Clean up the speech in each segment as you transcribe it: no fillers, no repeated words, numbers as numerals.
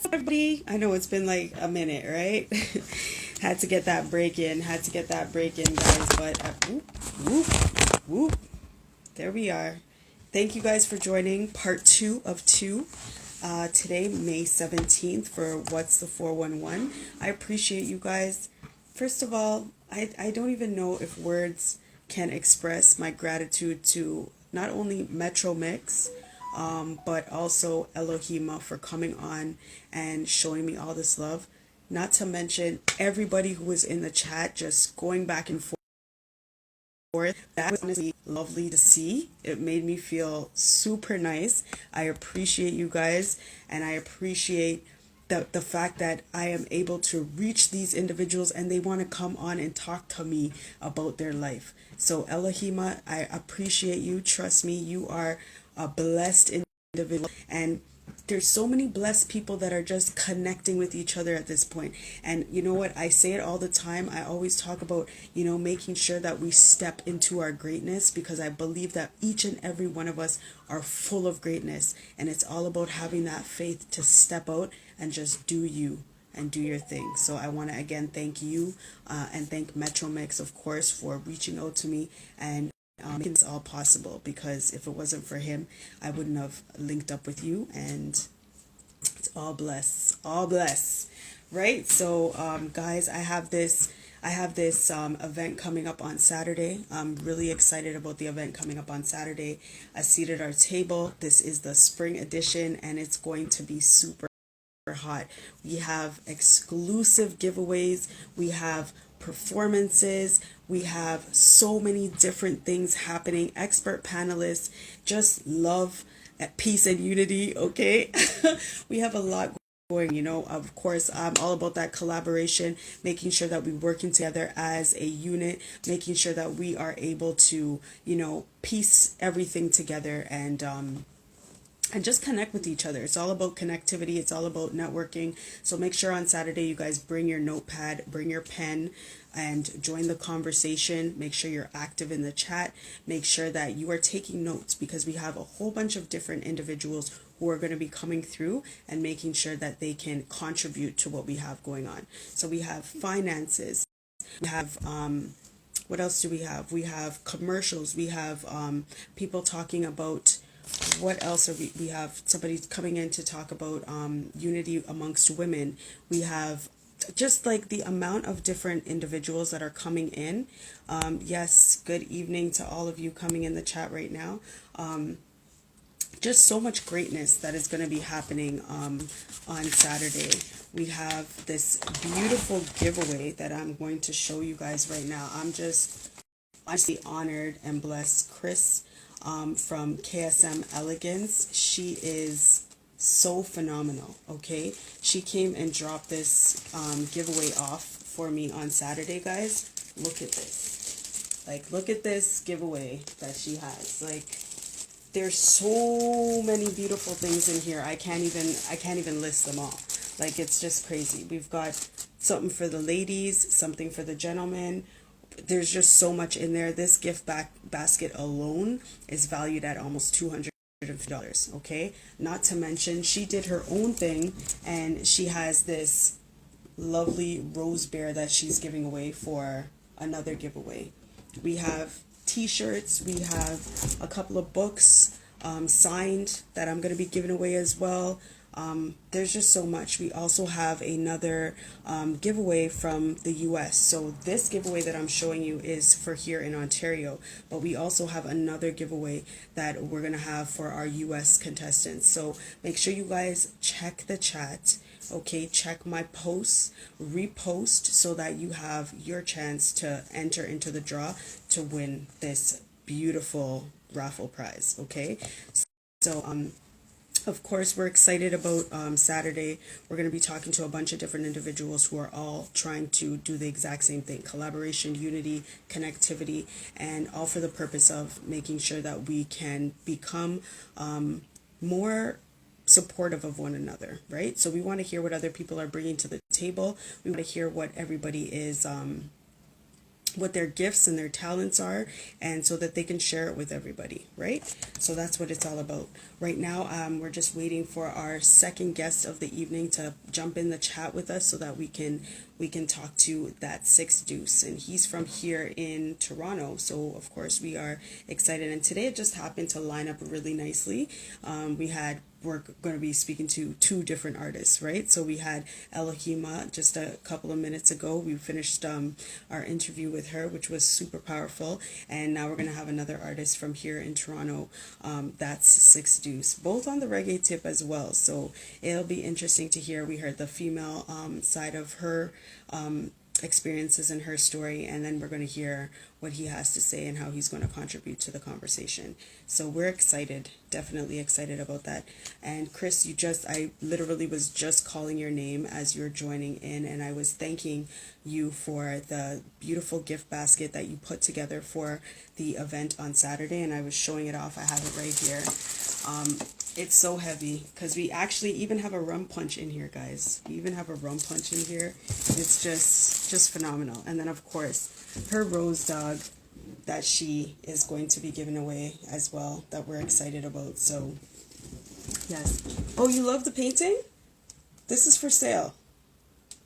Everybody, I know it's been like a minute, right? Had to get that break in, guys. But whoop, whoop, whoop. There we are. Thank you guys for joining part 2 of 2. Today, May 17th, for What's the 411. I appreciate you guys. First of all, I don't even know if words can express my gratitude to not only Metro Mix, but also Elohima for coming on and showing me all this love. Not to mention everybody who was in the chat just going back and forth. That was honestly lovely to see. It made me feel super nice. I appreciate you guys, and I appreciate the fact that I am able to reach these individuals and they want to come on and talk to me about their life. So Elohima, I appreciate you. Trust me, you are a blessed individual, and there's so many blessed people that are just connecting with each other at this point. And you know what? I say it all the time. I always talk about, making sure that we step into our greatness, because I believe that each and every one of us are full of greatness. And it's all about having that faith to step out and just do you and do your thing. So I want to again thank you and thank Metro Mix, of course, for reaching out to me and making this all possible, because if it wasn't for him, I wouldn't have linked up with you, and it's all bless, right? So guys, I have this event coming up on Saturday. I'm really excited about the event coming up on Saturday. I seated our table. This is the spring edition, and it's going to be super hot. We have exclusive giveaways, we have performances, we have so many different things happening, expert panelists, just love, peace and unity, okay? We have a lot going, of course. I'm all about that collaboration, making sure that we're working together as a unit, making sure that we are able to, piece everything together and just connect with each other. It's all about connectivity. It's all about networking. So make sure on Saturday you guys bring your notepad, bring your pen, and join the conversation. Make sure you're active in the chat. Make sure that you are taking notes, because we have a whole bunch of different individuals who are going to be coming through and making sure that they can contribute to what we have going on. So we have finances. We have what else do we have? We have commercials. We have people talking about, what else are we have somebody coming in to talk about unity amongst women. We have just like the amount of different individuals that are coming in. Yes, good evening to all of you coming in the chat right now. Just so much greatness that is going to be happening on Saturday. We have this beautiful giveaway that I'm going to show you guys right now. I'm just honestly honored and blessed. Chris from KSM Elegance, she is so phenomenal, okay? She came and dropped this giveaway off for me on Saturday, guys. Look at this. Like, look at this giveaway that she has. Like, there's so many beautiful things in here. I can't even list them all. Like, it's just crazy. We've got something for the ladies, something for the gentlemen. There's just so much in there. This gift basket alone is valued at almost $250, okay? Not to mention, she did her own thing, and she has this lovely rose bear that she's giving away for another giveaway. We have t-shirts. We have a couple of books signed that I'm going to be giving away as well. There's just so much. We also have another giveaway from the US. So this giveaway that I'm showing you is for here in Ontario, but we also have another giveaway that we're going to have for our US contestants. So make sure you guys check the chat. Okay, check my posts, repost, so that you have your chance to enter into the draw to win this beautiful raffle prize. Okay, so of course, we're excited about Saturday. We're going to be talking to a bunch of different individuals who are all trying to do the exact same thing: collaboration, unity, connectivity, and all for the purpose of making sure that we can become more supportive of one another, right? So we want to hear what other people are bringing to the table. We want to hear what everybody is what their gifts and their talents are, and so that they can share it with everybody, right? So that's what it's all about. Right now, we're just waiting for our second guest of the evening to jump in the chat with us so that we can talk to that 6Deuce, and he's from here in Toronto. So of course we are excited, and today it just happened to line up really nicely. We're going to be speaking to two different artists, right? So we had Elohima just a couple of minutes ago. We finished our interview with her, which was super powerful. And now we're going to have another artist from here in Toronto. That's 6Deuce, both on the reggae tip as well. So it'll be interesting to hear. We heard the female side of her experiences in her story, and then we're going to hear what he has to say and how he's going to contribute to the conversation. So we're excited, definitely excited about that. And Chris, I literally was just calling your name as you're joining in, and I was thanking you for the beautiful gift basket that you put together for the event on Saturday, and I was showing it off. I have it right here. It's so heavy because we actually even have a rum punch in here, guys. We even have a rum punch in here. It's just phenomenal. And then of course her rose dog that she is going to be giving away as well, that we're excited about. So yes. Oh, you love the painting? This is for sale.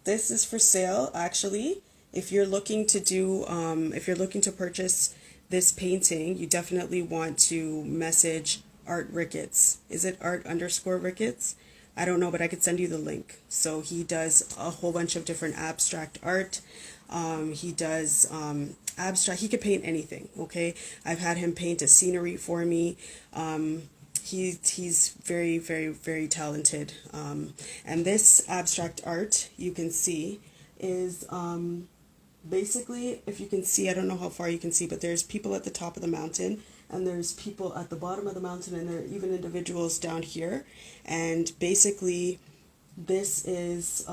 This is for sale, actually. If you're looking to do if you're looking to purchase this painting, you definitely want to message Art Ricketts. Is it Art_Ricketts? I don't know, but I could send you the link. So he does a whole bunch of different abstract art. He does abstract. He could paint anything. Okay, I've had him paint a scenery for me. He's very, very, very talented. And this abstract art, you can see, is basically, if you can see, I don't know how far you can see, but there's people at the top of the mountain, and there's people at the bottom of the mountain, and there are even individuals down here. And basically, this is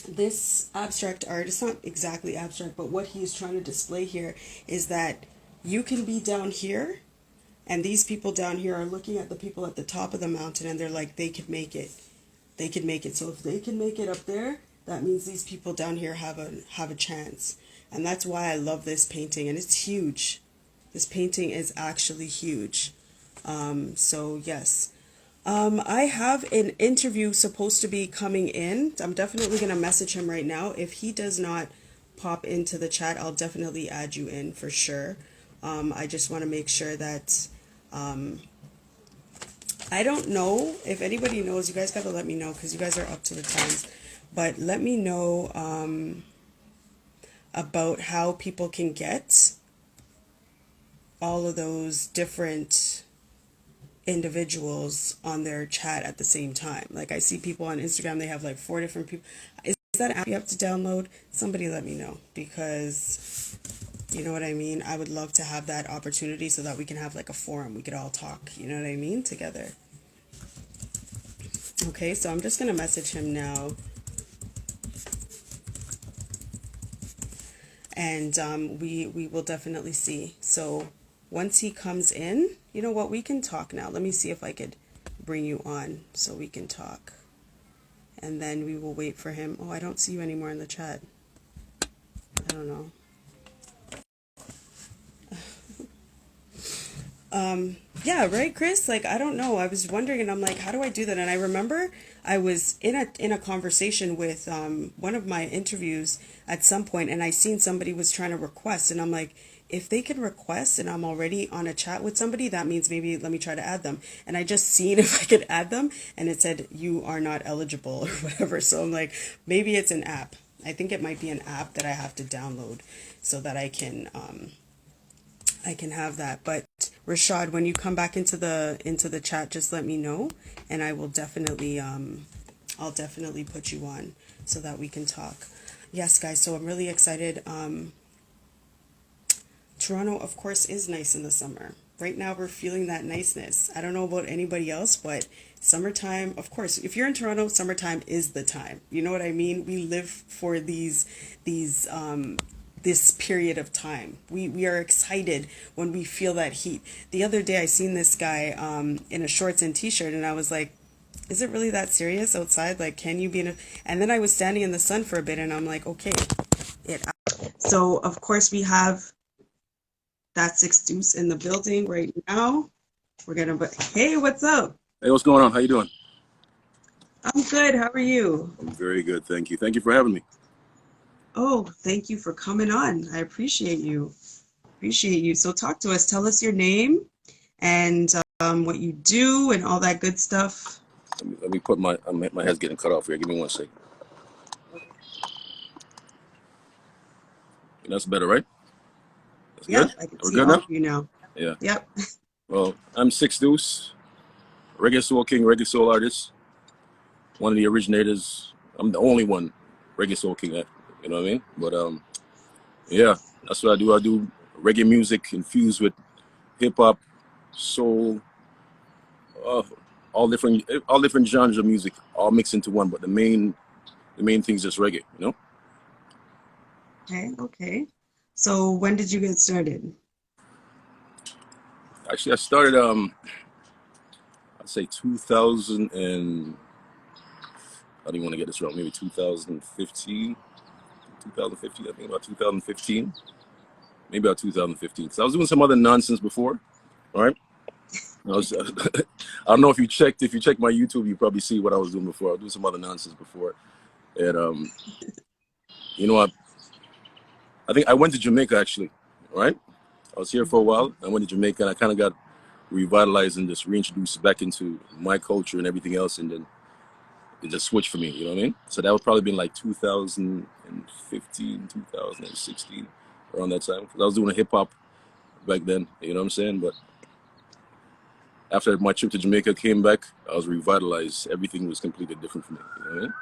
this abstract art. It's not exactly abstract, but what he's trying to display here is that you can be down here, and these people down here are looking at the people at the top of the mountain, and they're like, they could make it. They could make it. So if they can make it up there, that means these people down here have a chance. And that's why I love this painting, and it's huge. This painting is actually huge. So yes. I have an interview supposed to be coming in. I'm definitely going to message him right now. If he does not pop into the chat, I'll definitely add you in for sure. I just want to make sure that, I don't know if anybody knows. You guys got to let me know because you guys are up to the times. But let me know about how people can get all of those different individuals on their chat at the same time. Like I see people on Instagram, they have like 4 different people. Is that an app you have to download? Somebody let me know, because you know what I mean? I would love to have that opportunity so that we can have like a forum. We could all talk, you know what I mean, together. Okay, so I'm just going to message him now. And we will definitely see. So once he comes in, you know what, we can talk now. Let me see if I could bring you on so we can talk. And then we will wait for him. Oh, I don't see you anymore in the chat. I don't know. Yeah, right, Chris? Like, I don't know. I was wondering, and I'm like, how do I do that? And I remember I was in a conversation with one of my interviews at some point, and I seen somebody was trying to request, and I'm like, if they can request and I'm already on a chat with somebody, that means maybe let me try to add them. And I just seen if I could add them, and it said you are not eligible or whatever. So I'm like, maybe it's an app. I think it might be an app that I have to download so that I can have that. But Rashad, when you come back into the chat, just let me know, and I will definitely I'll definitely put you on so that we can talk. Yes, guys, so I'm really excited. Toronto, of course, is nice in the summer. Right now, we're feeling that niceness. I don't know about anybody else, but summertime, of course, if you're in Toronto, summertime is the time. You know what I mean? We live for this period of time. We are excited when we feel that heat. The other day, I seen this guy in a shorts and t-shirt, and I was like, is it really that serious outside? Like, can you be in a... And then I was standing in the sun for a bit, and I'm like, okay, So of course we have that 6Deuce in the building right now. We're gonna, but hey, what's up? Hey, what's going on? How you doing? I'm good. How are you? I'm very good, thank you. Thank you for having me. Oh, thank you for coming on. I appreciate you. Appreciate you. So talk to us. Tell us your name and what you do and all that good stuff. Let me put my head's getting cut off here. Give me 1 second. Okay. That's better, right? That's good. Yep, I can We're see good all now. of you now. Yeah. Yep. Well, I'm 6Deuce, reggae soul king, reggae soul artist, one of the originators. I'm the only one reggae soul king. You know what I mean? But yeah, that's what I do. I do reggae music infused with hip hop, soul, uh, all different genres of music, all mixed into one. But the main thing is just reggae. You know. Okay, okay. So when did you get started? Actually, I started I'd say 2000 and I don't even want to get this wrong. Maybe 2015, 2015. I think about 2015, maybe about 2015. So I was doing some other nonsense before. All right. I was. I don't know if you checked. If you check my YouTube, you probably see what I was doing before. I was doing some other nonsense before, and you know, I think I went to Jamaica actually. All right. I was here for a Mhm. while. I went to Jamaica and I kind of got revitalized and just reintroduced back into my culture and everything else, and then it just switched for me, you know what I mean? So that would probably been like 2015, 2016, around that time. 'Cause I was doing a hip hop back then, you know what I'm saying? But after my trip to Jamaica came back, I was revitalized. Everything was completely different for me, you know what I mean?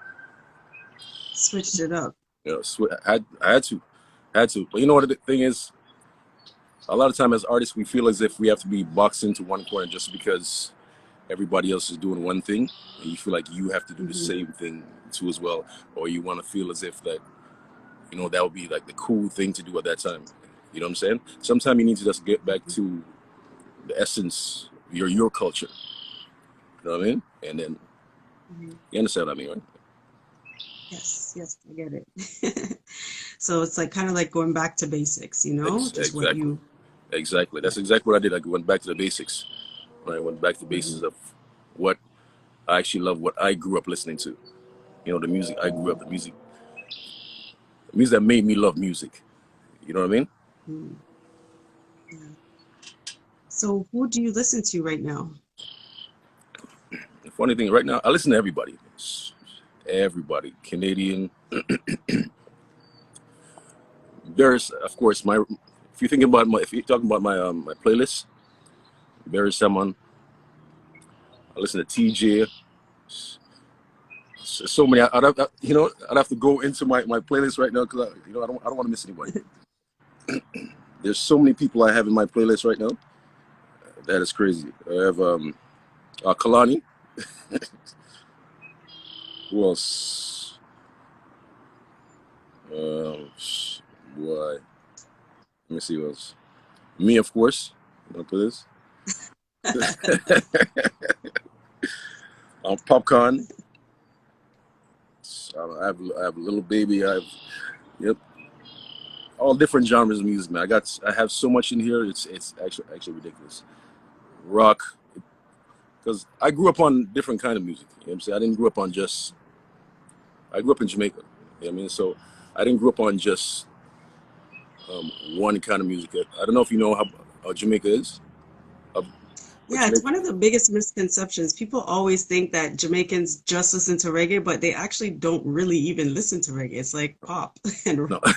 Switched it up. You know, I had to. But you know what the thing is? A lot of time as artists, we feel as if we have to be boxed into one corner just because everybody else is doing one thing, and you feel like you have to do the Hmm. same thing too as well, or you want to feel as if that that would be like the cool thing to do at that time. You know what I'm saying? Sometimes you need to just get back to the essence, your culture. You know what I mean? And then Hmm. you understand what I mean, right? Yes, yes, I get it. So it's like kind of like going back to basics, just what Exactly, you, exactly. yeah. That's exactly what I did. I went back to the basics. Right? I went back to the Hmm. basics of what I actually love, what I grew up listening to. The music I grew up, the music that made me love music. You know what I mean? Hmm. Yeah. So who do you listen to right now? The funny thing, right now, I listen to everybody. Everybody, Canadian. There's, of course, my. If you think about if you're talking about my playlist, there is someone. I listen to TJ. So many. I'd have to go into my playlist right now because I don't want to miss anybody. There's so many people I have in my playlist right now. That is crazy. I have Kalani. Who else? Boy, let me see who else. Me, of course. You know, playlist. Popcorn. I have Little Baby. Yep, all different genres of music, man. I have so much in here. It's actually ridiculous. Rock, because I grew up on different kind of music. You know what I'm saying? I didn't grow up on just. I grew up in Jamaica. You know what I mean? So I didn't grow up on just one kind of music. I don't know if you know how Jamaica is. Uh, but Yeah, it's Jamaica, one of the biggest misconceptions. People always think that Jamaicans just listen to reggae, but they actually don't really even listen to reggae. It's like pop and no, rock,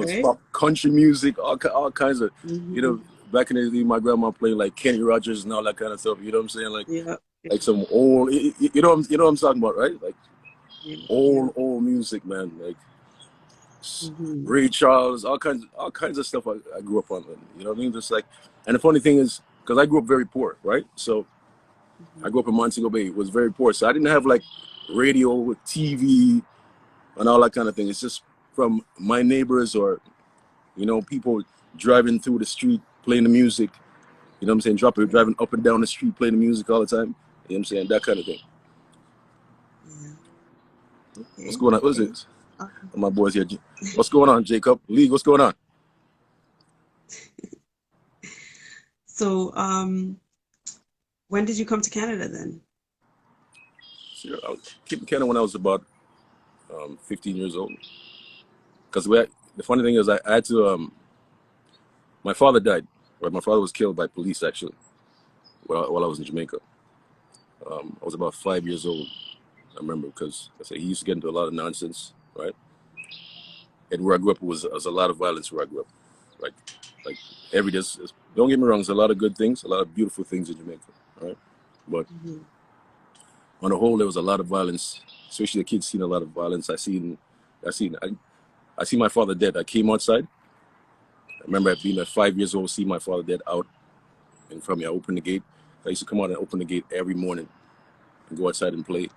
it's right? pop, country music, all kinds of, you Hmm. know. Back in the day, my grandma playing like Kenny Rogers and all that kind of stuff. You know what I'm saying? Yeah, Like some old, you know what I'm talking about, right? Like yeah, yeah. old music, man. Like Hmm. Ray Charles, all kinds of stuff I grew up on. You know what I mean? Just like, and the funny thing is, because I grew up very poor, right? So I Hmm. grew up in Montego Bay. It was very poor, so I didn't have like radio, TV, and all that kind of thing. It's just from my neighbors or people driving through the street playing the music. You know what I'm saying? Right. Driving up and down the street playing the music all the time. You know what I'm saying? That kind of thing. Yeah. What's Okay. going on? What is Okay. it? My boys here. What's going on, Jacob? Lee, what's going on? So, when did you come to Canada then? So, I came to Canada when I was about 15 years old. Because the funny thing is, I had to. My father died. Right, my father was killed by police actually while I was in Jamaica. I was about 5 years old. I remember because I say he used to get into a lot of nonsense, right? And where I grew up was a lot of violence where I grew up, like every day. Don't get me wrong, there's a lot of good things, a lot of beautiful things in Jamaica, right? But Mm-hmm. on the whole, there was a lot of violence. Especially the kids seen a lot of violence. I seen my father dead. I came outside. I remember being at 5 years old, see my father dead out in front of me. I opened the gate. I used to come out and open the gate every morning and go outside and play.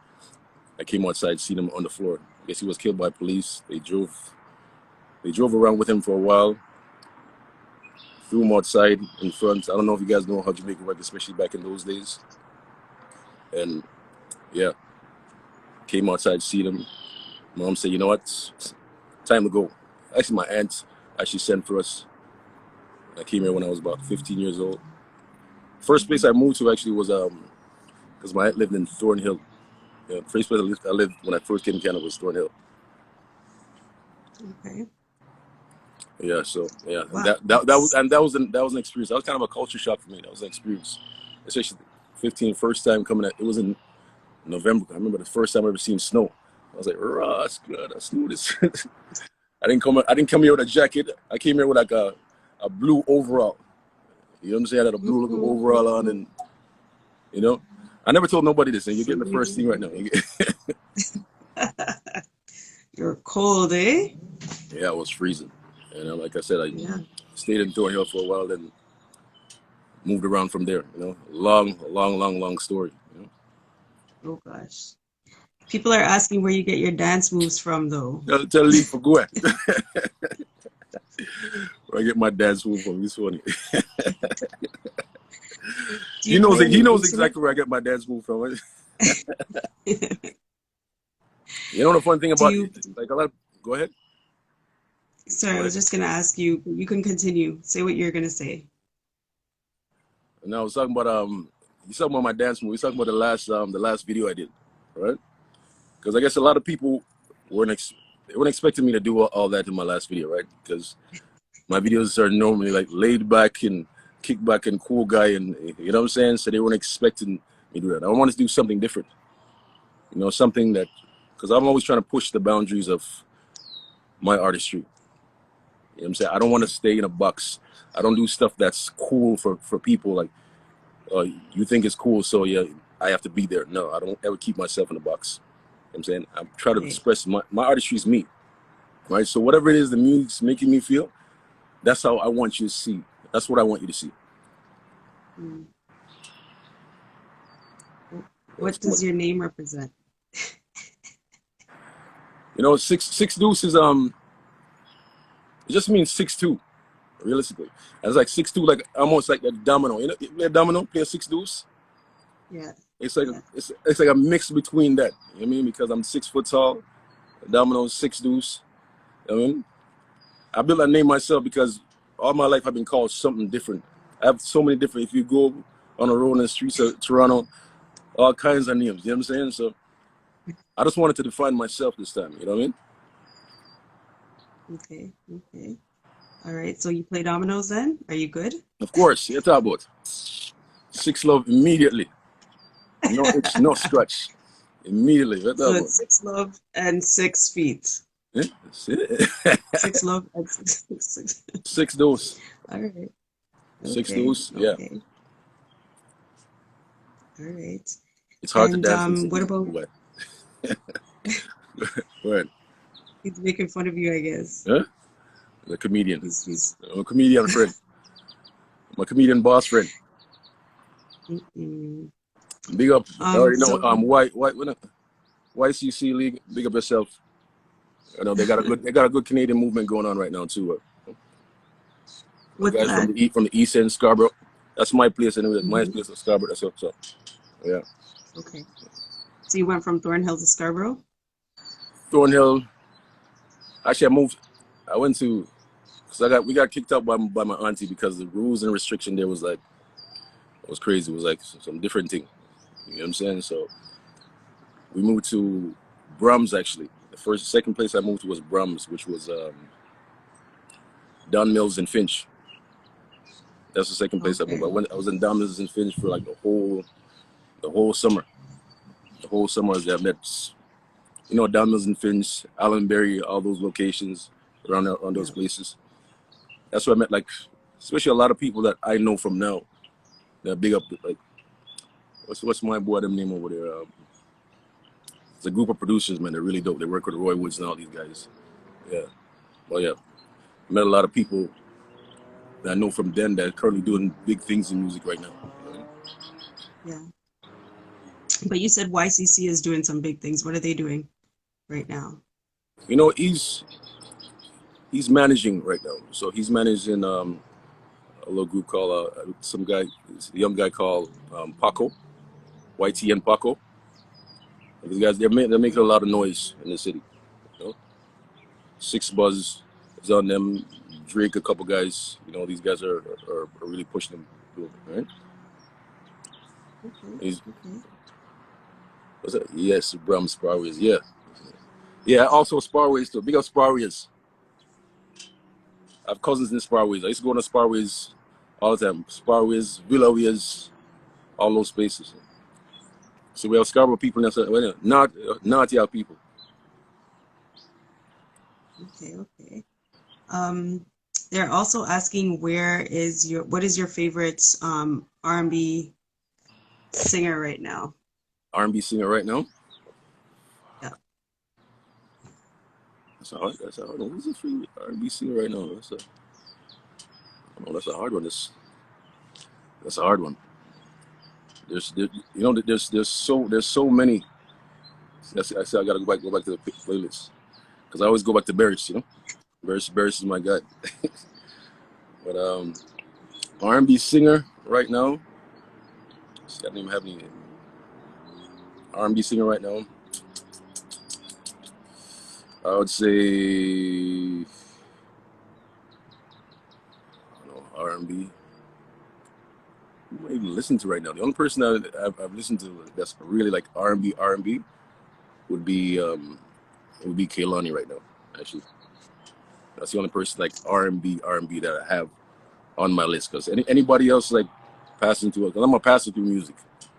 I came outside, seen him on the floor. I guess he was killed by police. They drove around with him for a while, threw him outside in front. I don't know if you guys know how Jamaica worked, especially back in those days. And yeah, came outside, seen him. Mom said, you know what, it's time to go. Actually, my aunt actually sent for us. I came here when I was about 15 years old. First place I moved to actually was because my aunt lived in Thornhill. Yeah, the first place I lived when I first came to Canada was Thornhill. Okay. Yeah, so yeah, and Wow. that was an experience. That was kind of a culture shock for me. That was an experience, especially 15 first time coming. It was in November. I remember the first time I ever seen snow. I was like, "Rah, it's good. Let's do this." I didn't come here with a jacket. I came here with like a blue overall. You know what I'm saying? I had a blue looking overall on, and you know, I never told nobody this, and you're getting the first thing right now. You're cold, eh? Yeah, it was freezing, and like I said, I Yeah. stayed in Thornhill for a while, then moved around from there. You know, long story. You know, Oh gosh. People are asking where you get your dance moves from, though. tell Lee for go ahead. Where I get my dance move from. He's funny. Do you play He any knows instrument? exactly where I get my dance move from. You know the fun thing Do about you? like a lot. Go ahead. Sorry, Go I ahead. was just gonna ask you. You can continue. Say what you're gonna say. And I was talking about he's talking about my dance move. He's talking about the last video I did, right? Because I guess a lot of people they weren't expecting me to do all that in my last video, right? Because my videos are normally like laid back and kick back and cool guy, and you know what I'm saying. So they weren't expecting me to do that. I wanted to do something different, you know, something that because I'm always trying to push the boundaries of my artistry. You know what I'm saying? I don't want to stay in a box. I don't do stuff that's cool for people like you think it's cool, so yeah, I have to be there. No, I don't ever keep myself in a box. You know what I'm saying? I try to Okay. express my artistry is me, right? So whatever it is the music's making me feel, that's how I want you to see. That's what I want you to see. Mm. That's What what, does your name represent? you know, 6 Deuce is it just means 6-2, realistically. And it's like 6-2, like almost like a domino. You play a domino, play a 6 Deuce. Yeah. It's like Yeah. it's like a mix between that. You know what I mean? Because I'm 6 foot tall, domino 6 Deuce. You know what I mean? I built that name myself because all my life I've been called something different. I have so many different. If you go on the road in the streets of Toronto, all kinds of names. You know what I'm saying? So I just wanted to define myself this time. You know what I mean? Okay. Okay. All right. So you play dominoes then? Are you good? Of course, you talk about 6 love immediately. No itch, no scratch. Immediately. You So talk about. it's 6 love and 6 feet. Yeah, that's it. 6 love and six. 6 Deuce. All right. Six Okay. deuce. Yeah. Okay. All right. It's hard to And dance in what 6 Deuce. about But right. he's making fun of you, I guess. Huh? The comedian. He's I'm a comedian friend. I'm a comedian boss friend. mm-mm. Big up. I already know. So YCC League. Big up yourself. You know they got a good Canadian movement going on right now too. The what's guys that? from the East End, Scarborough. That's my place anyway. My Hmm. place is Scarborough. That's up. So yeah. Okay. So you went from Thornhill to Scarborough? Thornhill, Actually, I went to, because we got kicked out by my auntie because the rules and restriction there was like, it was crazy. It was like some different thing. You know what I'm saying? So we moved to Brums, actually. Second place I moved to was Brums, which was Don Mills and Finch. That's the second place I moved. Okay. I was in Don Mills and Finch for like the whole summer. The whole summer I met, Don Mills and Finch, Allenbury, all those locations around those Yeah. places. That's where I met, like, especially a lot of people that I know from now. That big up, like, what's my boy them name over there? It's a group of producers, man. They're really dope. They work with Roy Woods and all these guys. Yeah. Well, yeah. I met a lot of people that I know from then that are currently doing big things in music right now. Right? Yeah. But you said YCC is doing some big things. What are they doing right now? He's managing right now. So he's managing a little group called a young guy called Paco, YTN Paco. These guys, they're making a lot of noise in the city. You know? Six Buzz is on them. Drake, a couple guys. These guys are really pushing them. Right? Okay. Okay. What's that? Yes, Bram Sparways. Yeah. Yeah, also Sparways too. Big up Sparways. I have cousins in Sparways. I used to go to Sparways all the time. Sparways, Villaways, all those spaces. So we have Scarborough people not your people. Okay. Okay. Um, they're also asking what is your favorite R&B singer right now? R&B singer right now. Yeah. That's a hard one. Who's the favorite R&B singer right now? That's a hard one. That's a hard one. There's so many. I said I gotta go back to the playlist because I always go back to Barris. Barris is my guy. But R&B singer right now. I don't even have any R&B singer right now. I would say R&B. Who do I even listen to right now? The only person that I've listened to that's really like R&B would be Kehlani right now. Actually, that's the only person like R&B that I have on my list. Because anybody else like passing through, because I'm a passer through music. You know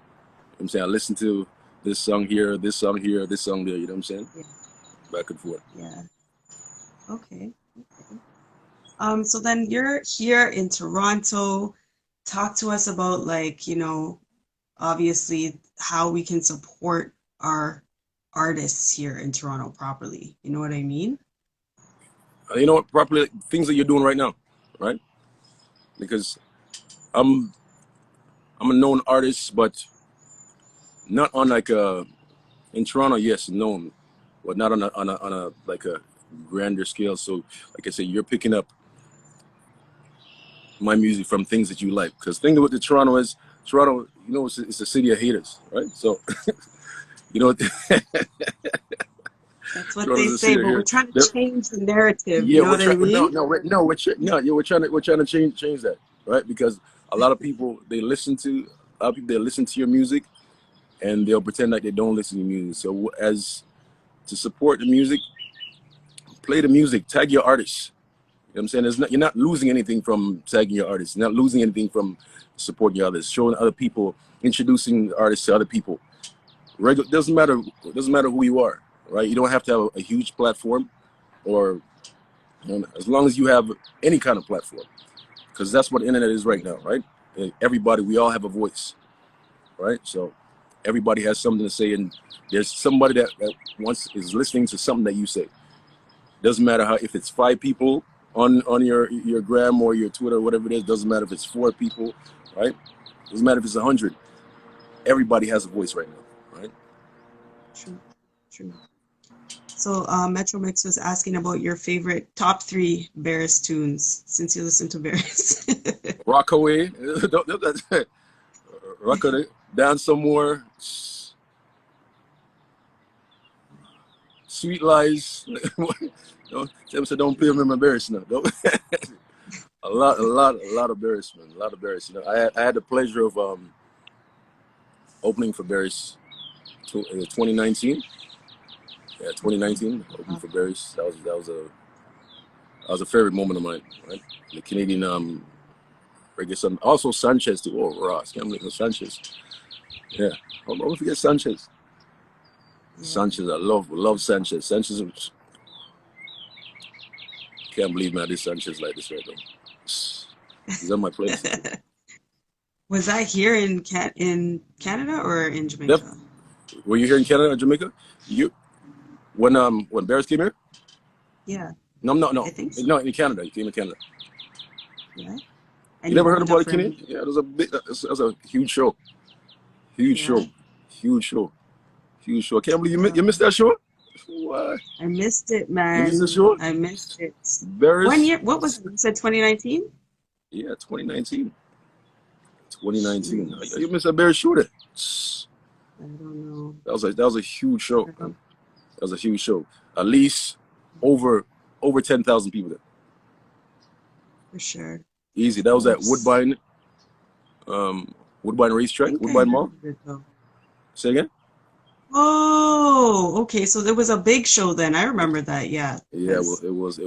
what I'm saying? I listen to this song here, this song here, this song there. You know what I'm saying? Yeah. Back and forth. Yeah. Okay. Okay. So then you're here in Toronto. Talk to us about obviously how we can support our artists here in Toronto properly. You know what I mean? You know what? Properly things that you're doing right now, right? Because I'm I'm a known artist, but not on like a in Toronto. Yes, known, but not on a like a grander scale. So, like I said, you're picking up my music from things that you like. Because thing with the Toronto is Toronto, it's a city of haters, right? So, you know, That's what they Toronto's a say, city of but we're haters. trying to change the narrative. You Yeah, know what I no, mean? no, no, we're trying to change that, right? Because a lot of people a lot of people they listen to your music and they'll pretend like they don't listen to music. So as to support the music, play the music, tag your artists. You know what I'm saying? You're not losing anything from tagging your artists. You're not losing anything from supporting your others, showing other people, introducing artists to other people. Doesn't matter who you are, right? You don't have to have a huge platform, or as long as you have any kind of platform, because that's what the internet is right Right. now, right? Everybody, we all have a voice, right? So everybody has something to say, and there's somebody that once is listening to something that you say. Doesn't matter if it's 5 people on your gram or your Twitter or whatever it is. Doesn't matter if it's 4 people, right? Doesn't matter if it's 100. Everybody has a voice right now, right? True. True. So Metro Mix was asking about your favorite top 3 Barris tunes since you listen to Barris. Rockaway, Rockaway, dance some more. Sweet Lies. Them said don't play with my Barris now. Don't. a lot of Barris, man. A lot of Barris. You know, I had the pleasure of opening for Barris 2019. Yeah, 2019 opening for Barris. That was a favorite moment of mine. Right, the Canadian reggae son. Also Sanchez too. Oh, Ross, can't believe Sanchez. Yeah, don't forget Sanchez. Yeah. Sanchez, I love Sanchez. Sanchez, can't believe man, this Sanchez like this right now. He's on my playlist. Was that here in Canada or in Yep. Jamaica? Were you here in Canada or Jamaica? You when Bears came here? Yeah, No. I think so. No, in Canada. You came in Canada. Yeah. You And you never heard opened up about a for him. Canadian? Yeah, it was a big. That was a huge show. Huge Yeah. show. Huge show. Huge show. I can't believe Yeah. you missed that show. What? I missed it, You missed the man. show? I missed it. 1 Bears. year. What was it? You said 2019? Yeah, 2019. 2019. Jeez. You missed that Bears show then. I don't know. That was a huge show. I don't- That was a huge show. At least over 10,000 people there. For sure. Easy. That was at Close. Woodbine I Racetrack, think I Woodbine heard Mall. of it though. Say again? Oh, okay. So there was a big show then. I remember that. Yeah, Yeah, well, because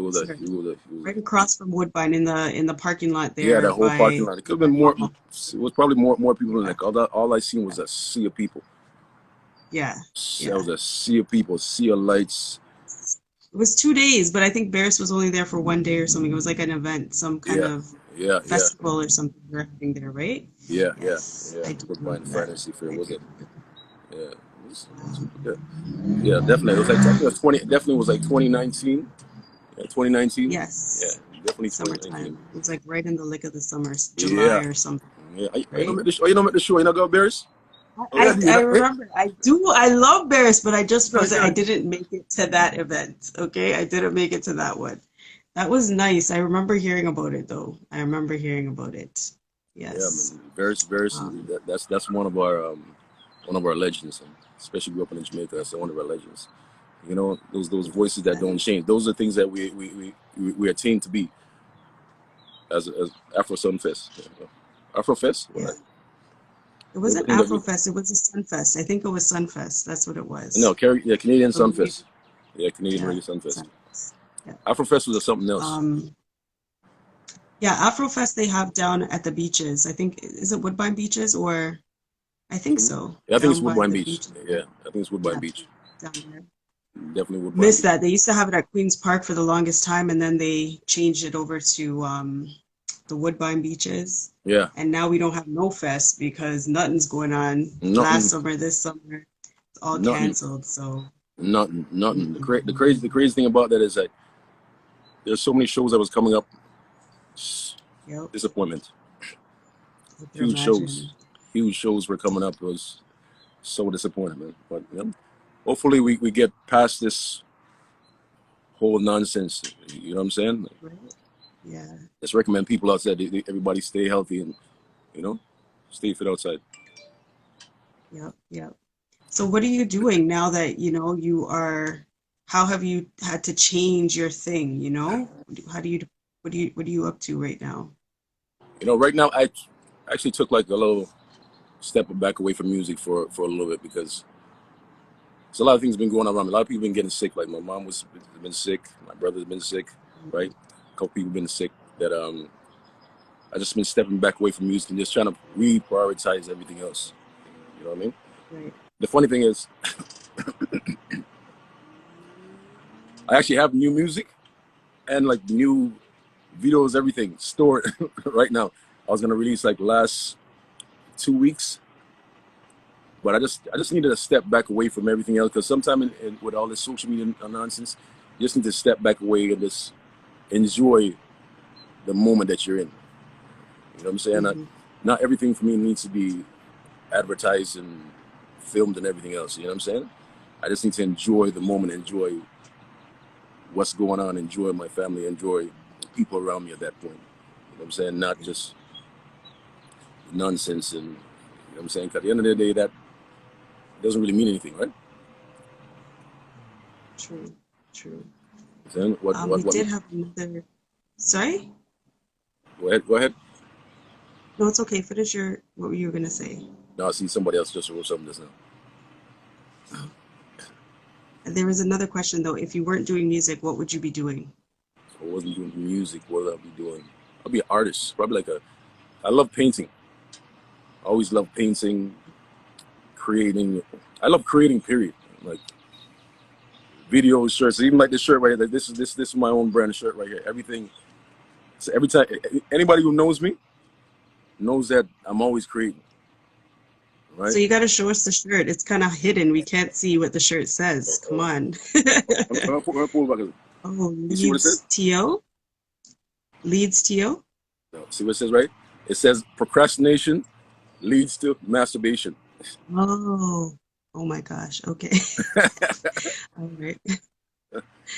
right it across from Woodbine in the parking lot yeah, there that whole parking by lot. It could have been more. Mama. It was probably more people than Yeah. that. All I seen was a sea of people. Yeah. That was a sea of people, sea of lights. It was 2 days, but I think Barris was only there for 1 day or something. It was like an event, some kind Yeah, of yeah. festival or something they're having there, right? Yeah. Yes, I do Woodbine remember that. Fantasy Fair, I was do. it? Yeah. Yeah, definitely. It was like I think it was 20. Definitely was like 2019. Yeah, 2019. Yeah, Yes, definitely 2019. summertime. It was like right in the lick of the summer, July Yeah, or something, yeah. You right? don't make the show. You don't make the show. You not go Bears? Oh yeah, I remember. I do. I love Barris, but I just yeah, wasn't. I didn't make it to that event. Okay, I didn't make it to that one. That was nice. I remember hearing about it though. I remember hearing about it. yeah, Yes. man. Bears. Um, That's one of our legends. Especially grew up in Jamaica. That's one of our legends. You know, those voices that don't change. Those are things that we attain to be as Afro Sunfest. Afrofest? yeah. What? It Those are wasn't things that we Afrofest. It was a Sunfest. I think it was Sunfest. That's what it no, was. Canadian So we, Sunfest. Yeah, Canadian yeah, Reggae Sunfest. Sunfest. Yeah. Afrofest was something else. Yeah, Afrofest they have down at the beaches. I think is it Woodbine Beaches or I think so. Yeah, I think it's Down by Woodbine the Beach. beaches Yeah, there. I think it's Woodbine Yeah, Beach. down there. Definitely Woodbine Missed Beach. that. They used to have it at Queens Park for the longest time, and then they changed it over to the Woodbine Beaches. Yeah, And now we don't have no fest because nothing's going on. Last nothing, summer, this summer, it's all nothing, canceled. So, nothing. mm-mm. The crazy thing about that is that there's so many shows that was coming up. Yep, Disappointment. I could Huge imagine. shows. Huge shows were coming up. It was so disappointing, man. But hopefully we get past this whole nonsense. You know what I'm saying? Right? Yeah. Just recommend people outside. Everybody stay healthy and stay fit outside. Yep. Yep. So what are you doing now that you are? How have you had to change your thing? How do you? What are you up to right now? Right now I actually took like a little step back away from music for a little bit because there's a lot of things been going on around me. A lot of people been getting sick. Like my mom has been sick. My brother's been sick. Right? A couple people been sick. That I just been stepping back away from music and just trying to reprioritize everything else. You know what I mean? Right. The funny thing is, I actually have new music and like new videos, everything stored right now. I was gonna release like last 2 weeks, but I just needed to step back away from everything else because sometimes with all this social media nonsense, you just need to step back away and just enjoy the moment that you're in. You know what I'm saying? Mm-hmm. Not everything for me needs to be advertised and filmed and everything else. You know what I'm saying? I just need to enjoy the moment, enjoy what's going on, enjoy my family, enjoy the people around me at that point. You know what I'm saying? Not just nonsense and, you know what I'm saying? 'Cause at the end of the day, that doesn't really mean anything, right? True. True. Then We what? did have another. Sorry? Go ahead. Go ahead. No, it's okay. Finish your what were you gonna say? Now I see somebody else just wrote something just now. Oh. And there was another question though. If you weren't doing music, what would you be doing? I wasn't doing music. What would I be doing? I'll be an artist. Probably like a. I love painting. I always love painting, creating. I love creating. Period. Like videos, shirts, even like this shirt right here. Like this is my own brand shirt right here. Everything. So every time anybody who knows me knows that I'm always creating. So Right. you got to show us the shirt. It's kind of hidden. We can't see what the shirt says. Come on. I'm pull back. Oh, You see what it says? Leeds TO? Leeds TO? No. See what it says, right? It says procrastination leads to masturbation. Oh, oh my gosh. Okay. All right.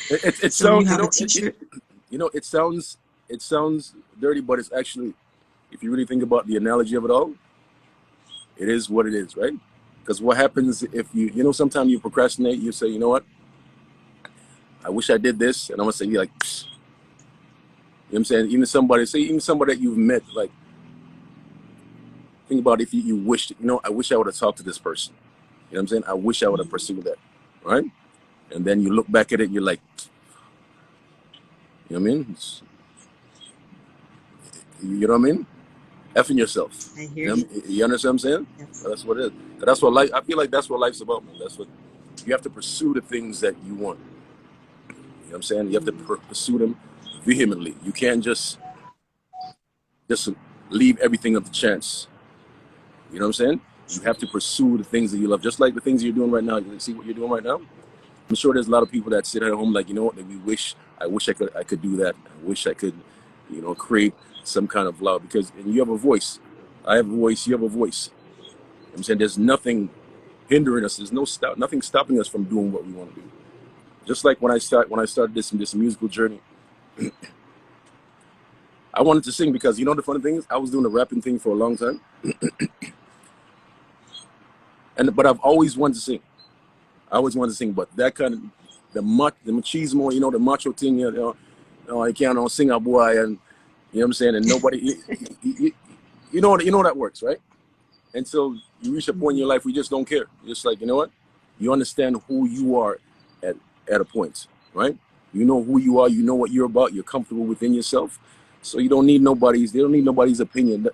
It So you sounds have a t-shirt? it sounds dirty, but it's actually, if you really think about the analogy of it all, it is what it is, right? Because what happens if sometimes you procrastinate, you say, you know what, I wish I did this, and I'm gonna say, like, psst. You know what I'm saying? Even somebody that you've met, like, think about if you wished, I wish I would have talked to this person. You know what I'm saying? I wish I would have pursued that, right? And then you look back at it, and you're like, you know what I mean? You know what I mean? Effing yourself. I hear you. You understand what I'm saying? Yes. That's what it is. That's what life. I feel like that's what life's about, man. That's what you have to pursue the things that you want. You know what I'm saying? You have to pursue them vehemently. You can't just leave everything up to chance. You know what I'm saying? You have to pursue the things that you love, just like the things you're doing right now. You see what you're doing right now? I'm sure there's a lot of people that sit at home like, you know what? I wish I could do that. I wish I could, create some kind of love and you have a voice. I have a voice. You have a voice. You know what I'm saying? There's nothing hindering us. There's nothing stopping us from doing what we want to do. Just like when I started this musical journey, I wanted to sing because the funny thing is I was doing the rapping thing for a long time, but I've always wanted to sing. I always wanted to sing, but that kind of the machismo, the macho thing, I can't sing a boy, and you know what I'm saying, and nobody, you know that works, right? Until you reach a point in your life where you just don't care. You're just like, you know what? You understand who you are at a point, right? You know who you are. You know what you're about. You're comfortable within yourself, so you don't need nobody's. They don't need nobody's opinion.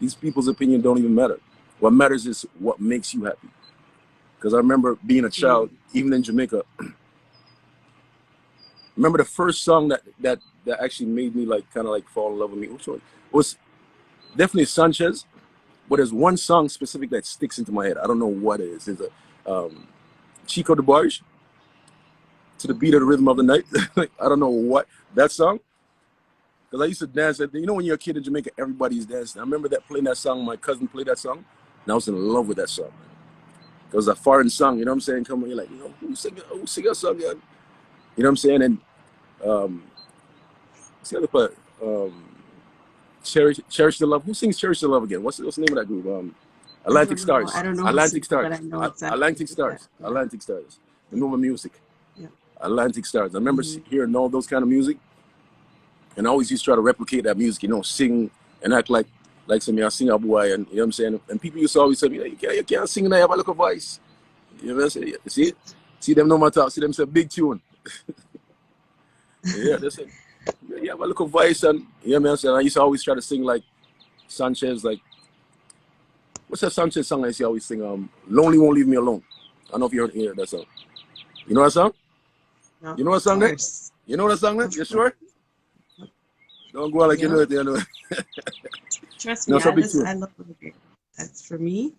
These people's opinion don't even matter. What matters is what makes you happy. Because I remember being a child, even in Jamaica. Remember the first song that actually made me kind of fall in love with me. Which one? It was definitely Sanchez, but there's one song specific that sticks into my head. I don't know what it is. It's a Chico de Barge, To the Beat of the Rhythm of the Night. I don't know what that song. Because I used to dance. When you're a kid in Jamaica, everybody's dancing. I remember playing that song. My cousin played that song, and I was in love with that song. It was a foreign song, you know what I'm saying? Come on, you're like, who sing a song, yeah? You know what I'm saying? And what's the other part? Cherish the Love. Who sings Cherish the Love again? What's the name of that group? Atlantic Stars. I don't know who Atlantic sings, but I Stars. know exactly. Atlantic Stars. Yeah. Atlantic Stars. The Nova Music. Yeah. Atlantic Stars. I remember hearing all those kind of music, and I always used to try to replicate that music, sing and act like some sing a boy, and you know what I'm saying? And people used to always say, you can't sing and I have a little voice. You know what I'm saying? See them no matter. See them say big tune. Yeah, they say, you have a little voice, and you know what I'm saying? I used to always try to sing like Sanchez, like what's that Sanchez song I used to always sing? Lonely Won't Leave Me Alone. I don't know if you heard that song. You know that song? No, you know that song there? You know that song there? You sure? Don't go out like you know it. Trust me, I love reggae. That's for me.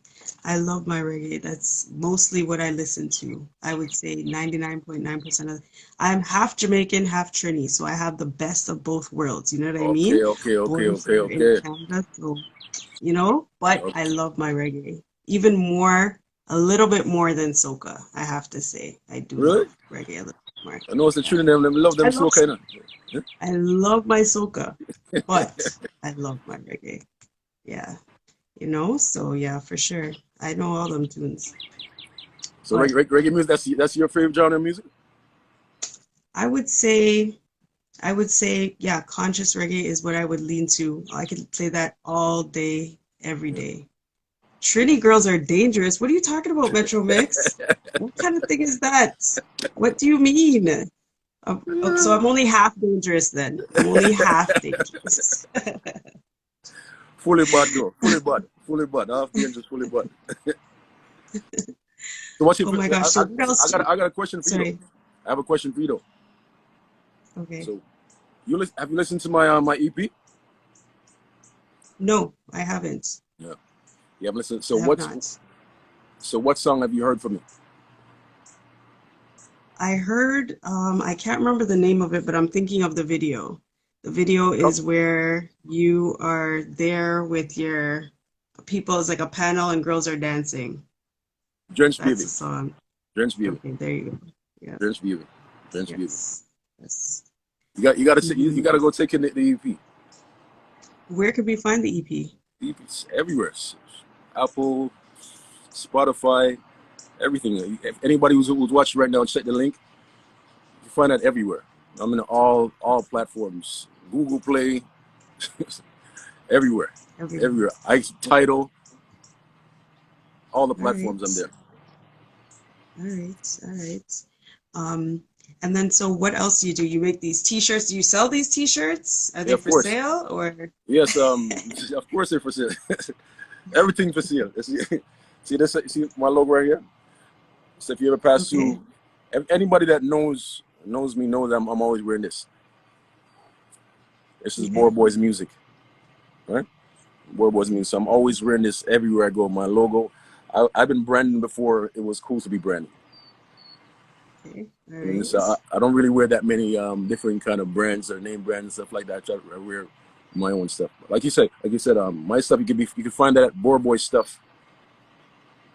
I love my reggae. That's mostly what I listen to. I would say 99.9% of. I'm half Jamaican, half Trini, so I have the best of both worlds. You know what I mean? Okay. In Canada, so but I love my reggae even more, a little bit more than soca. I have to say, I do love reggae a little bit more. I know it's the Trini. Them love them soca. I love my soca, but I love my reggae. Yeah. So yeah, for sure. I know all them tunes. So reggae music, that's your favorite genre of music? I would say, yeah, conscious reggae is what I would lean to. I could play that all day, every Yeah. day. Trini girls are dangerous. What are you talking about, Metro Mix? What kind of thing is that? What do you mean? So I'm only half dangerous then. I'm only half dangerous. Fully bad though. Fully bad. Half the engine fully bad. So what's your? Oh my gosh. So what else? I got a question for you though. Sorry. I have a question for you though. Okay. So have you listened to my EP? No, I haven't. Yeah. You haven't listened. I have not. So what song have you heard from me? I heard, I can't remember the name of it, but I'm thinking of the video. The video Come, is where you are there with your people. It's like a panel and girls are dancing. Drenched That's Beauty. the song. Drenched Beauty. Okay, there you go. Yeah. Drenched Beauty. Drenched Beauty. Yes. Yes. You gotta go take in the EP. Where could we find the EP? EP's everywhere. Apple, Spotify, everything. If anybody who's watching right now, check the link. You find that everywhere. I'm in all platforms. Google Play, everywhere. Everywhere. Everywhere. Title, all the All right. platforms I'm there. All right. All right. Um, and then so what else do you do? You make these t-shirts. Do you sell these t-shirts? Are Yeah, they of for course. sale or? Yes, of course they're for sale. Everything for sale. See this? See my logo right here? So if you ever pass Okay. through, anybody that knows me knows I'm always wearing this. This is Okay. Boy Music, right? Boy Music. So I'm always wearing this everywhere I go. My logo. I've been branding before it was cool to be branded. Okay. All And so right. I don't really wear that many different kind of brands or name brands and stuff like that. I wear my own stuff. Like you said, my stuff you can find that at Boy Stuff.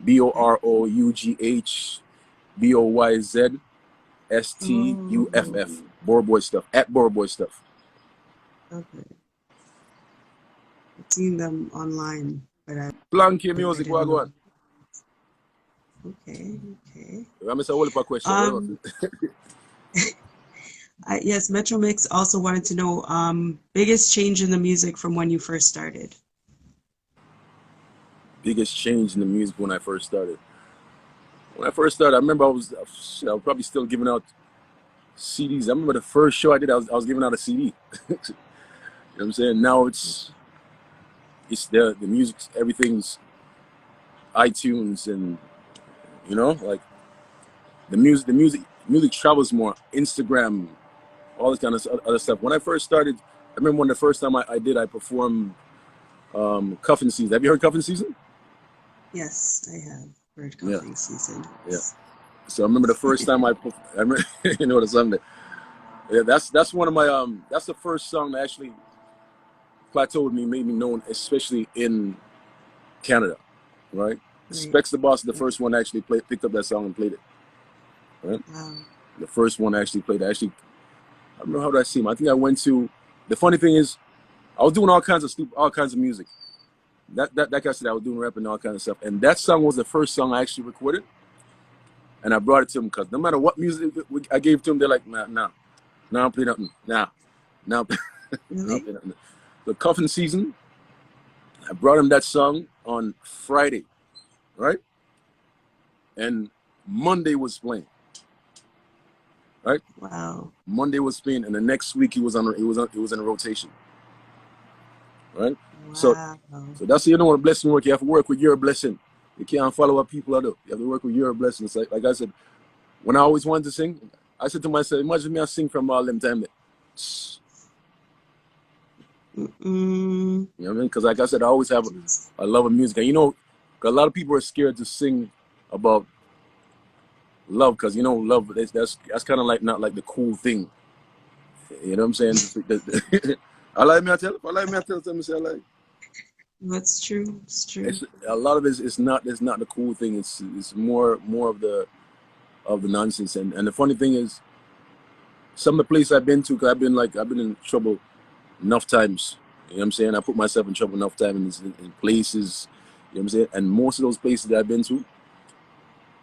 BOROUGH BOYZ STUFF. Oh, Boy Stuff at Boy Stuff. okay. I've seen them online, but Planky I music, what didn't go on? know. Okay. Okay. I'm a whole question. What else? Um, yes, Metro Mix also wanted to know biggest change in the music from when you first started. Biggest change in the music when I first started. When I first started, I remember I was probably still giving out CDs. I remember the first show I did, I was giving out a CD. You know what I'm saying? Now it's the music, everything's iTunes, and like the music travels more. Instagram, all this kind of other stuff. When I first started, I remember when the first time I performed Cuffing Season. Have you heard Cuffing Season? Yes, I have heard Yeah, Cuffing Season. yeah. So I remember the first time I remember, the song that, yeah, that's one of my that's the first song that actually plateaued me, made me known, especially in Canada, right? Right. Specs the Boss, the first one actually picked up that song and played it, right? Wow. The first one actually played it. Actually, I remember how did I see him? I think I went to. The funny thing is, I was doing all kinds of music. That guy said I was doing rap and all kinds of stuff, and that song was the first song I actually recorded, and I brought it to him because no matter what music I gave to him, they're like, nah, I'm playing nothing, nah, I'm Really? playing nothing. The Cuffing Season, I brought him that song on Friday, right, and Monday was playing, right. Wow. Monday was playing, and the next week he was in a rotation, right. So Wow. that's what blessing work. You have to work with your blessing. You can't follow what people are doing. You have to work with your blessings. Like I said, when I always wanted to sing, I said to myself, imagine me I sing from all them time. Mm-mm. You know what I mean? Because like I said, I always have Jeez. a love of music. And 'cause a lot of people are scared to sing about love because love that's kind of like not like the cool thing. You know what I'm saying? I like me I tell them say I like. That's true. It's true. It's a lot of it's not the cool thing. It's more of the nonsense. And the funny thing is, some of the places I've been to, cause I've been in trouble enough times. You know what I'm saying? I put myself in trouble enough times in places. You know what I'm saying? And most of those places that I've been to,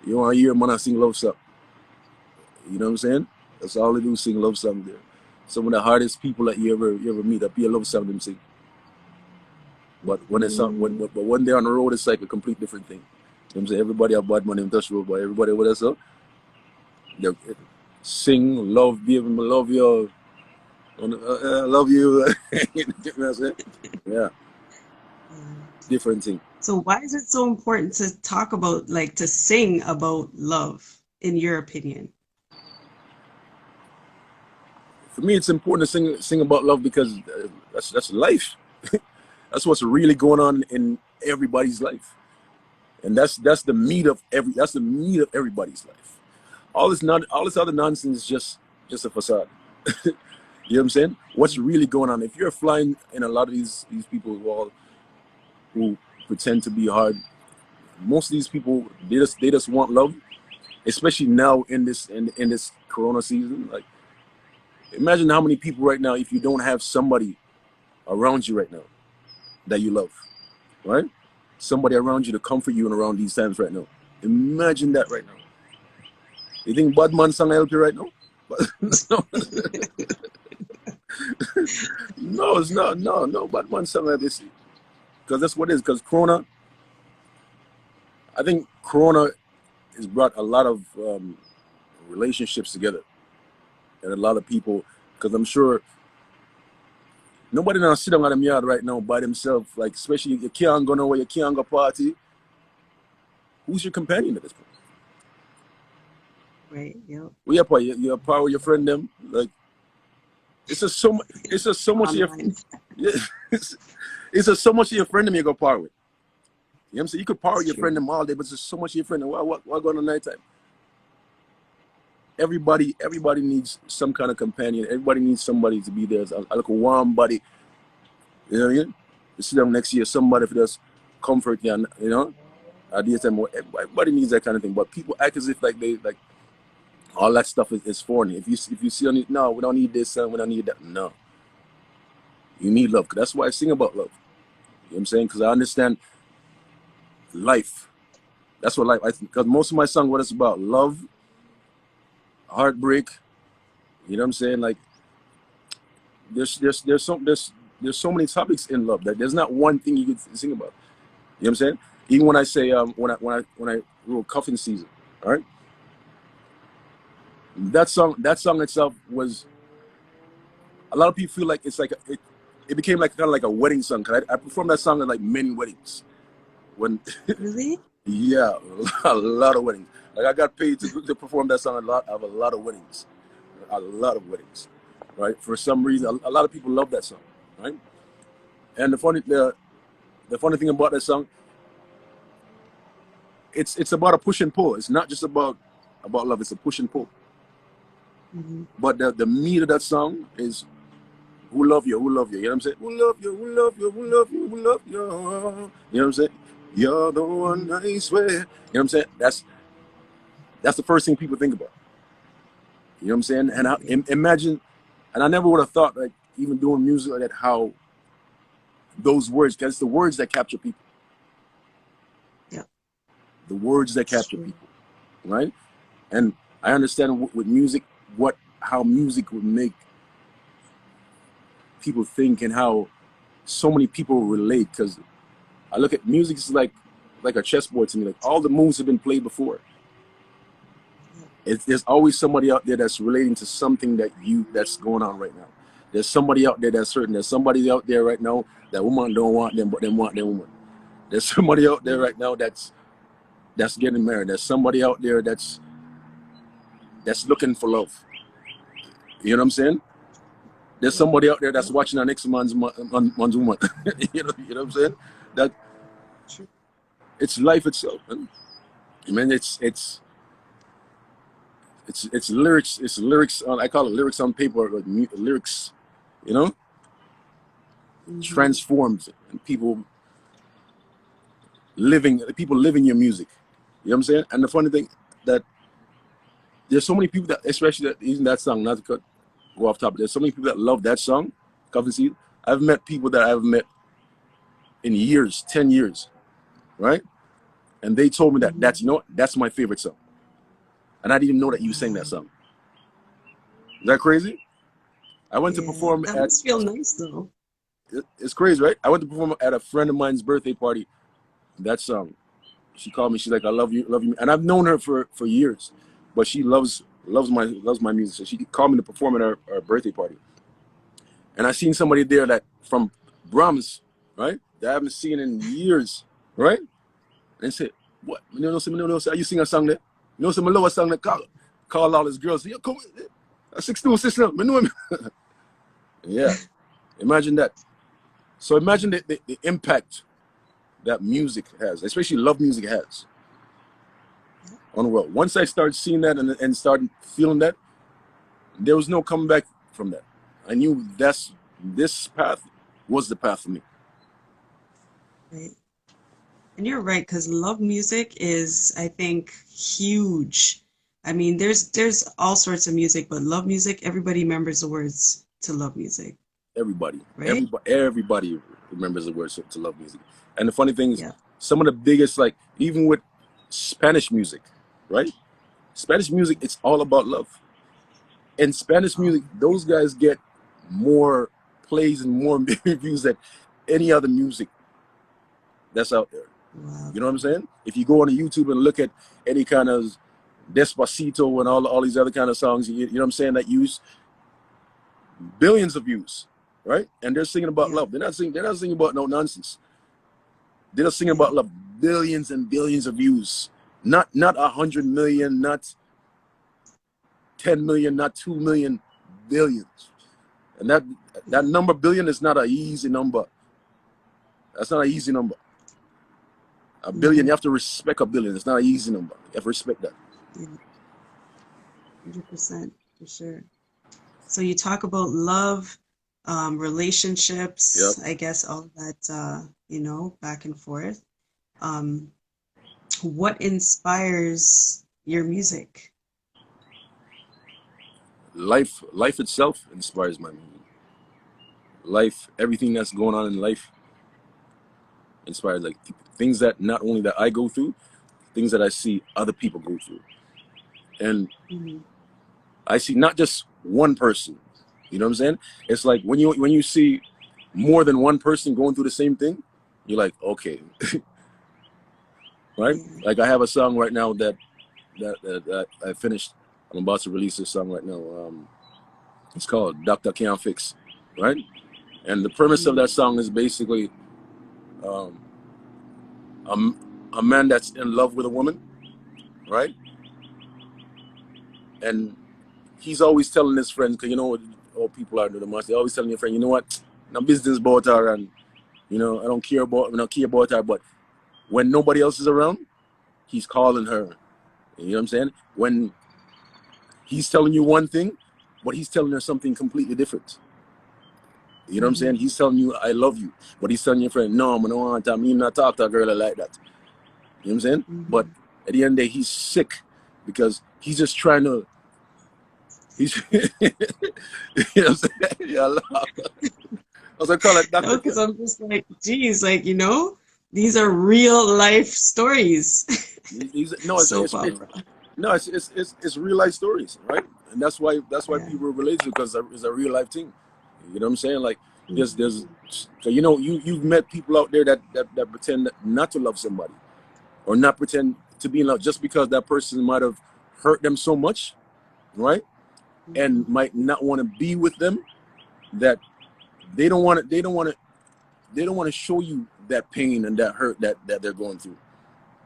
I hear man I sing love stuff. You know what I'm saying? That's all they do, sing love song there. Some of the hardest people that you ever meet up here love song them sing. But when it's but when they're on the road, it's like a complete different thing. You know what I'm saying? Everybody have bad money in touch road, but everybody with us up. They sing, love, give them love you, love you. You know what I'm saying? Yeah, different thing. So why is it so important to talk about, like, to sing about love, in your opinion? For me, it's important to sing about love because that's life. That's what's really going on in everybody's life, and that's the meat of everybody's life. All this other nonsense is just a facade. You know what I'm saying? What's really going on? If you're flying in a lot of these people who pretend to be hard, most of these people they just want love, especially now in this Corona season. Like, imagine how many people right now, if you don't have somebody around you right now that you love, right? Somebody around you to comfort you and around these times right now. Imagine that right now. You think bad man song help you right now? No, it's not. No, bad man song like this. Because that's what it is. Because Corona, I think Corona has brought a lot of relationships together. And a lot of people, because I'm sure nobody now sit down at the yard right now by themselves, like, especially you can't go nowhere, you can't go party. Who's your companion at this point? Right. Yep. Well, you're part with your friend them. Like, it's just so much. It's just so much of your. Yeah, it's just so much of your friend them you go part with. You know what I'm saying? You could part with your friend them all day, but it's just so much of your friend them. What going on nighttime? Everybody needs some kind of companion. Everybody needs somebody to be there. Like a warm body. You know what I mean? You sit down next to you, somebody for just comfort you, you know? At the time, everybody needs that kind of thing. But people act as if like they like all that stuff is foreign. If you see on it, no, we don't need this and we don't need that. No. You need love. That's why I sing about love. You know what I'm saying? Because I understand life. That's what life. Because most of my song, what it's about, love, heartbreak. You know what I'm saying? Like, there's so many topics in love that there's not one thing you could sing about. You know what I'm saying? Even when I say when I wrote Cuffing Season, all right? That song itself was, a lot of people feel like it's like it became like kind of like a wedding song. Cause I performed that song at like many weddings. When Really? yeah, a lot of weddings. Like, I got paid to perform that song a lot of weddings, right? For some reason, a lot of people love that song, right? And the funny thing about that song, it's about a push and pull. It's not just about love. It's a push and pull. Mm-hmm. But the meat of that song is who love you. You know what I'm saying? Who love you, who love you, who love you, who love you. You know what I'm saying? You're the one I swear. You know what I'm saying? That's the first thing people think about. You know what I'm saying? And I imagine, and I never would have thought, like, even doing music like that, how those words, because it's the words that capture people. Yeah. The words that capture people, right? And I understand with music, how music would make people think and how so many people relate. Because I look at music is like a chessboard to me. Like, all the moves have been played before. There's always somebody out there that's relating to something that's going on right now. There's somebody out there that's certain. There's somebody out there right now that woman don't want them, but them want them woman. There's somebody out there right now that's getting married. There's somebody out there that's looking for love. You know what I'm saying? There's somebody out there that's watching our next man's woman. you know what I'm saying? That it's life itself, man. I mean, it's lyrics. It's lyrics. I call it lyrics on paper. Like lyrics, you know, transforms and people living your music. You know what I'm saying? And the funny thing that there's so many people that, especially that using that song, not to go off topic. There's so many people that love that song. Coffee Seed. I've met people that I've met in years, 10 years, right? And they told me that that's my favorite song. And I didn't even know that you sang that song. that crazy? I went to Yeah, perform that at. must feel nice though. It's crazy, right? I went to perform at a friend of mine's birthday party. That song. She called me. She's like, "I love you," and I've known her for years, but she loves my music. So she called me to perform at our birthday party, and I seen somebody there that from Brahms, right? That I haven't seen in years, right? And said, "What? You sing a song there? You know some love a song that call all his girls. Yo, come, 6Deuce sister. I know him." Yeah, imagine that. So imagine the impact that music has, especially love music has on the world. Once I started seeing that and started feeling that, there was no coming back from that. I knew this path was the path for me. Right. And you're right, because love music is, I think, huge. I mean, there's all sorts of music, but love music, everybody remembers the words to love music, Everybody, right? everybody remembers the words to love music. And the funny thing is, Yeah. some of the biggest, like even with Spanish music, right? Spanish music, it's all about love. In Spanish music, those guys get more plays and more views than any other music that's out there. Wow. You know what I'm saying? If you go on YouTube and look at any kind of Despacito and all these other kind of songs, you know what I'm saying, that use billions of views, right? And they're singing about Yeah. love. They're not singing about no nonsense. They're singing Yeah. about love. Billions and billions of views. Not 100 million, not 10 million, not 2 million, billions. And that number billion is not an easy number. That's not an easy number. A billion, Mm-hmm. you have to respect a billion. It's not an easy number. You have to respect that. Yeah. 100% for sure. So you talk about love, Yep. relationships, I guess all that, back and forth. Um, what inspires your music? Life itself inspires my music. Life, everything that's going on in life inspires, like things that not only that I go through, things that I see other people go through. And Mm-hmm. I see not just one person. You know what I'm saying? It's like when you see more than one person going through the same thing, you're like, okay, right? Yeah. Like I have a song right now that I finished. I'm about to release this song right now. It's called Doctor Can't Fix, right? And the premise of Mm-hmm. that song is basically um, a man that's in love with a woman, right? And he's always telling his friends, because you know what all people are doing the most. They're always telling your friend, you know what, no business about her, and I don't care about her. But when nobody else is around, he's calling her. You know what I'm saying? When he's telling you one thing, but he's telling her something completely different. You know what I'm Mm-hmm. saying? He's telling you, I love you. But he's telling your friend, no, I don't want to. I'm not talk to a girl like that. You know what I'm saying? But Mm-hmm. at the end of the day, he's sick because he's just trying to, he's, you know what I'm saying? Yeah, I love, I was going to call it No, Dr. because I'm just like, geez, like, these are real life stories. No, Soap opera. no, it's real life stories, right? And that's why Yeah. people relate to it, because it's a real life thing. You know what I'm saying? Like there's Mm-hmm. so you've met people out there that pretend not to love somebody, or not pretend to be in love, just because that person might have hurt them so much, right? Mm-hmm. And might not want to be with them, that they don't want to show you that pain and that hurt that they're going through,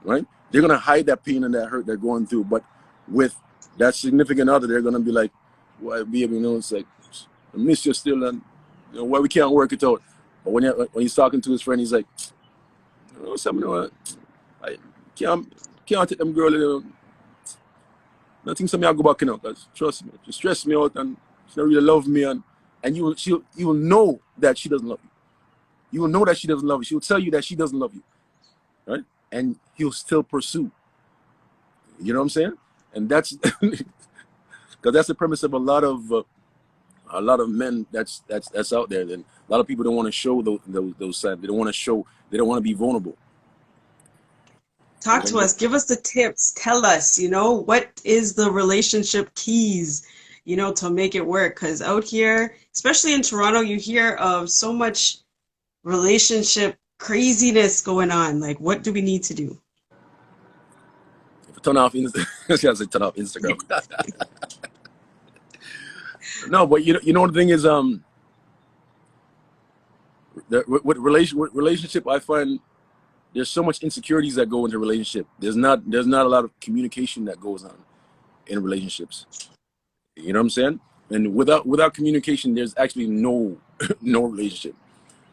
right? They're gonna hide that pain and that hurt they're going through, but with that significant other, they're gonna be like, "Well, baby, it's like I miss you still, and why we can't work it out." But when he's talking to his friend, he's like, "Something, I can't take them girl. Nothing. Something I go back, because trust me, she stressed me out, and she don't really love me, and you will know that she doesn't love you. You will know that she doesn't love you. She will tell you that she doesn't love you, right? And he'll still pursue. You know what I'm saying? And that's because that's the premise of a lot of men that's out there. Then a lot of people don't want to show those signs. They don't want to show. They don't want to be vulnerable. You Talk know what to I'm us. saying? Give us the tips. Tell us, what is the relationship keys? you know, to make it work. Because out here, especially in Toronto, you hear of so much relationship craziness going on. Like, what do we need to do? Turn off turn off Instagram. No, but you know the thing is with relationship, I find there's so much insecurities that go into relationship. There's not a lot of communication that goes on in relationships. You know what I'm saying? And without communication, there's actually no no relationship.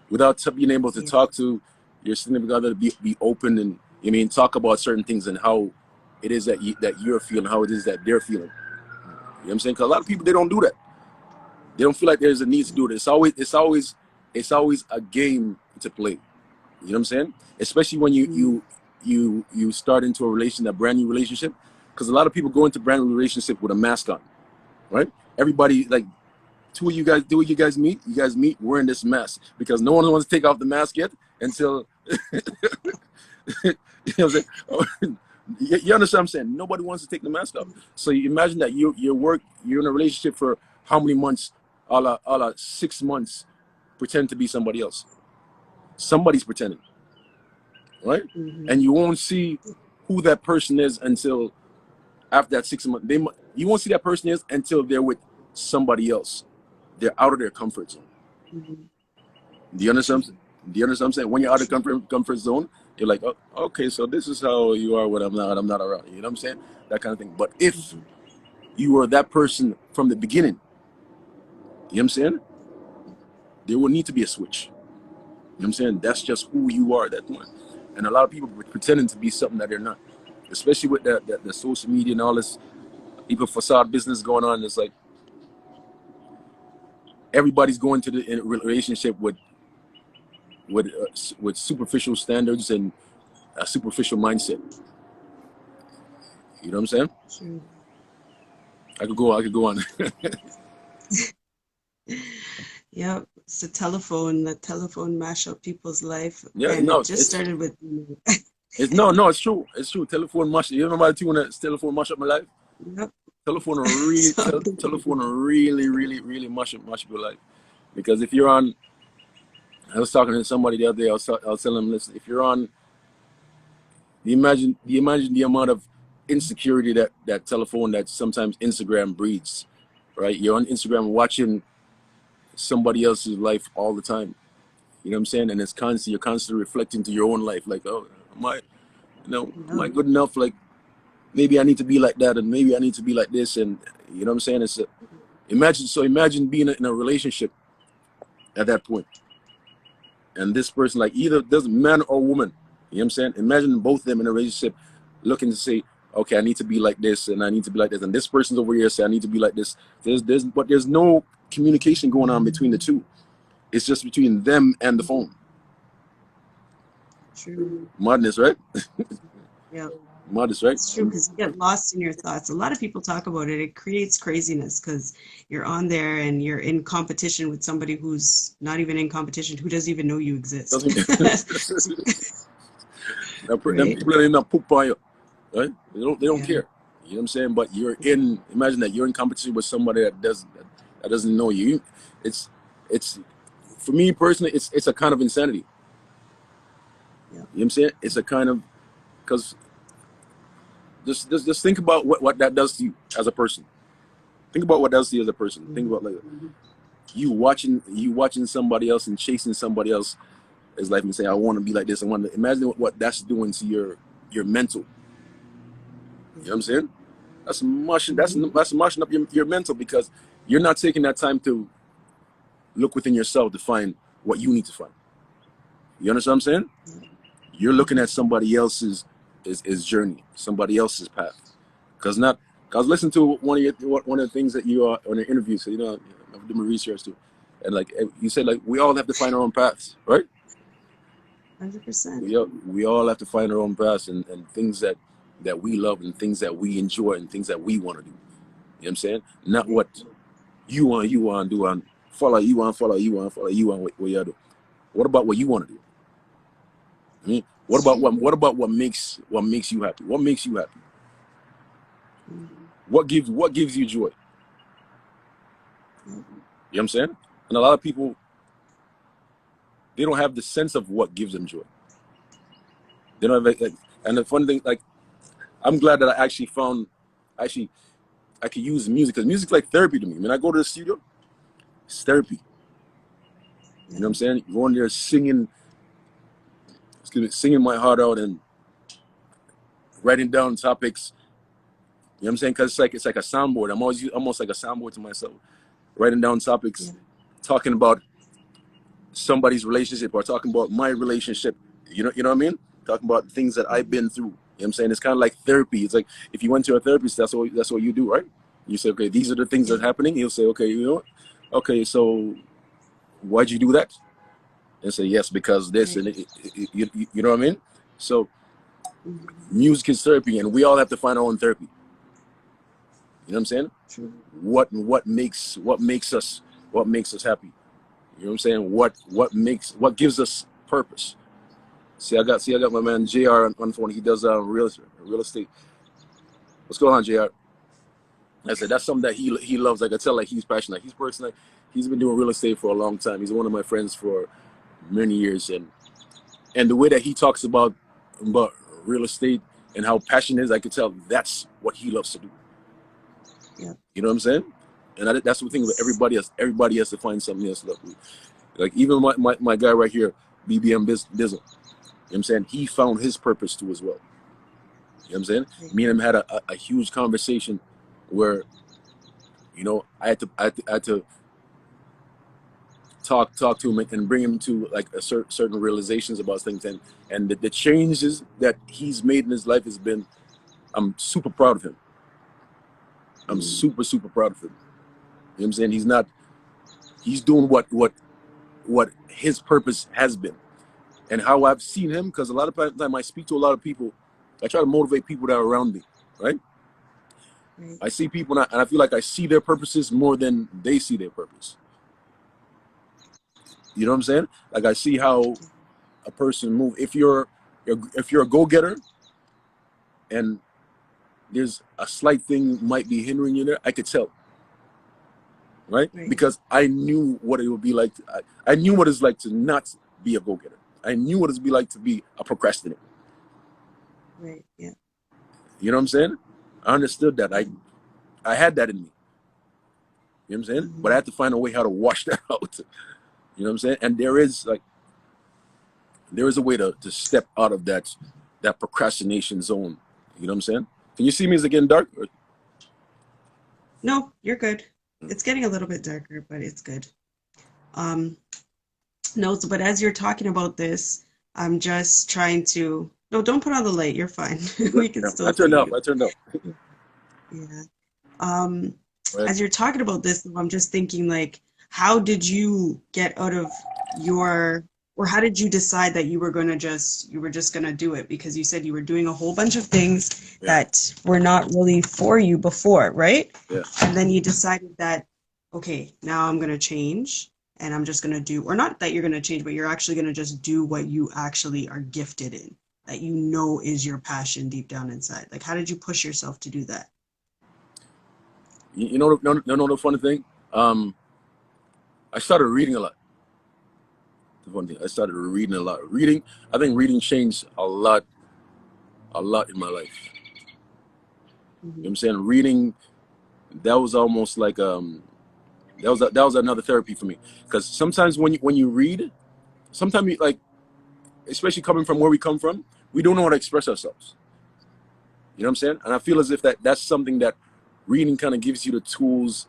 Without being able to Yeah. talk to your significant other, be open and talk about certain things and how it is that you're feeling, how it is that they're feeling. You know what I'm saying? Because a lot of people, they don't do that. They don't feel like there's a need to do it. It's always a game to play. You know what I'm saying? Especially when you start into a brand new relationship, because a lot of people go into brand new relationship with a mask on, right? Everybody, like, two of you guys meet. You guys meet wearing this mask because no one wants to take off the mask yet until you know what I'm saying? You understand what I'm saying? Nobody wants to take the mask off. So you imagine that you're in a relationship for how many months? All 6 months, pretend to be somebody else. Somebody's pretending, right? Mm-hmm. And you won't see who that person is until after that 6 months. You won't see that person is until they're with somebody else. They're out of their comfort zone. Mm-hmm. Do you understand? Do you understand what I'm saying? When you're out of comfort zone, you're like, oh, okay, so this is how you are when I'm not around. You know what I'm saying? That kind of thing. But if Mm-hmm. you were that person from the beginning, you know what I'm saying? There will need to be a switch. You know what I'm saying? That's just who you are at that point. And a lot of people pretending to be something that they're not. Especially with the social media and all this even facade business going on. It's like everybody's going to the relationship with superficial standards and a superficial mindset. You know what I'm saying? True. I could go on. Yep. It's the telephone. The telephone mash up people's life, Yeah, and no, it just started with me. it's true. It's true. Telephone mash. You know about when that telephone mash up my life? Yep. So, Telephone really mash up your life. Because if you're on, I was talking to somebody the other day. I was telling them, listen, if you're on, you imagine the amount of insecurity that telephone, that sometimes Instagram breeds, right? You're on Instagram watching somebody else's life all the time. You know what I'm saying? And you're constantly reflecting to your own life, like, oh, am I yep. good enough? Like, maybe I need to be like that, and maybe I need to be like this, and you know what I'm saying? Imagine being in a relationship at that point, and this person, like, either doesn't man or woman, you know what I'm saying? Imagine both of them in a relationship looking to say, okay, I need to be like this, and I need to be like this, and this person's over here say I need to be like this. There's no communication going on between the two. It's just between them and the phone. True. Madness, right? Yep. Madness, right? It's true because you get lost in your thoughts. A lot of people talk about it. It creates craziness because you're on there and you're in competition with somebody who's not even in competition, who doesn't even know you exist. Them Right? people that not poop on you, right? They don't Yeah. care. You know what I'm saying? But imagine that you're in competition with somebody that doesn't know you. It's it's for me personally, it's a kind of insanity. Yeah. You know what I'm saying? It's a kind of, because just think about what that does to you as a person. Think about what that does to you as a person. Think about, like, you watching somebody else and chasing somebody else is like me saying, I want to be like this. I want to imagine what that's doing to your mental. You know what I'm saying? That's mushing up your mental, because you're not taking that time to look within yourself to find what you need to find. You understand what I'm saying? You're looking at somebody else's is journey, somebody else's path. Because listen to one of the things that you are on an interview. So, I've done my research too, and like you said, like, we all have to find our own paths, right? 100%. We all have to find our own paths, and things that we love, and things that we enjoy, and things that we want to do. You know what I'm saying? Not what you want to do, and follow you want what you do. What about what you want to do? I mean, what makes you happy? What makes you happy? Mhm. What gives you joy? You know what I'm saying? And a lot of people, they don't have the sense of what gives them joy. They don't have, like, and the funny thing, like, I'm glad that I actually found, actually, I could use music, because music's like therapy to me. When I go to the studio, it's therapy. You know what I'm saying? Going there singing, singing my heart out and writing down topics. You know what I'm saying? Because it's like a soundboard. I'm almost like a soundboard to myself. Writing down topics, talking about somebody's relationship or talking about my relationship. You know what I mean? Talking about things that I've been through. You know what I'm saying? It's kind of like therapy. It's like if you went to a therapist, that's what you do, right? You say, okay, these are the things that are happening. He'll say, okay, you know what? Okay, so why'd you do that? And say, yes, because this, and you know what I mean? So music is therapy, and we all have to find our own therapy. You know what I'm saying? True. What makes us happy? You know what I'm saying? What gives us purpose? See, I got my man JR on the phone. He does real estate. What's going on, JR? I said that's something that he loves. I can tell, like, he's passionate. He's been doing real estate for a long time. He's one of my friends for many years, and the way that he talks about real estate and how passionate is, I could tell that's what he loves to do. Yeah. You know what I'm saying? And that's the thing with everybody else. Everybody has to find something else to love. Like even my guy right here, BBM Bizzle. You know what I'm saying? He found his purpose too as well. You know what I'm saying? Me and him had a huge conversation where, you know, I had to talk to him and bring him to like a certain realizations about things, and the changes that he's made in his life has been, I'm super proud of him. I'm super proud of him. You know what I'm saying? He's doing what his purpose has been, and how I've seen him, because a lot of times I speak to a lot of people, I try to motivate people that are around me, right? I see people and I feel like I see their purposes more than they see their purpose. You know what I'm saying? Like I see how a person move. If you're a go-getter and there's a slight thing might be hindering you there, I could tell. Right? Because I knew what it would be like. I knew what it's like to not be a go-getter. I knew what it's be like to be a procrastinator. Right. Yeah. You know what I'm saying? I understood that. I had that in me. You know what I'm saying? But I had to find a way how to wash that out. You know what I'm saying? And there is a way to step out of that procrastination zone. You know what I'm saying? Can you see me? Is it getting dark? Or? No, you're good. It's getting a little bit darker, but it's good. No, but as you're talking about this, I'm just trying to. No, don't put on the light. You're fine. We can still. I turned up. Yeah. As you're talking about this, I'm just thinking, like, how did you get out of or how did you decide that you were just gonna do it? Because you said you were doing a whole bunch of things that were not really for you before, right? Yeah. And then you decided that, okay, now I'm gonna change and I'm just gonna do, or not that you're gonna change, but you're actually gonna just do what you actually are gifted in, that you know is your passion deep down inside. Like, how did you push yourself to do that? You know the funny thing? I started reading a lot. The funny thing, I started reading a lot. I think reading changed a lot in my life. You know what I'm saying? Reading, that was almost like that was another therapy for me. Because sometimes when you read, sometimes you, like, especially coming from where we come from, we don't know how to express ourselves. You know what I'm saying? And I feel as if that's something that reading kind of gives you the tools.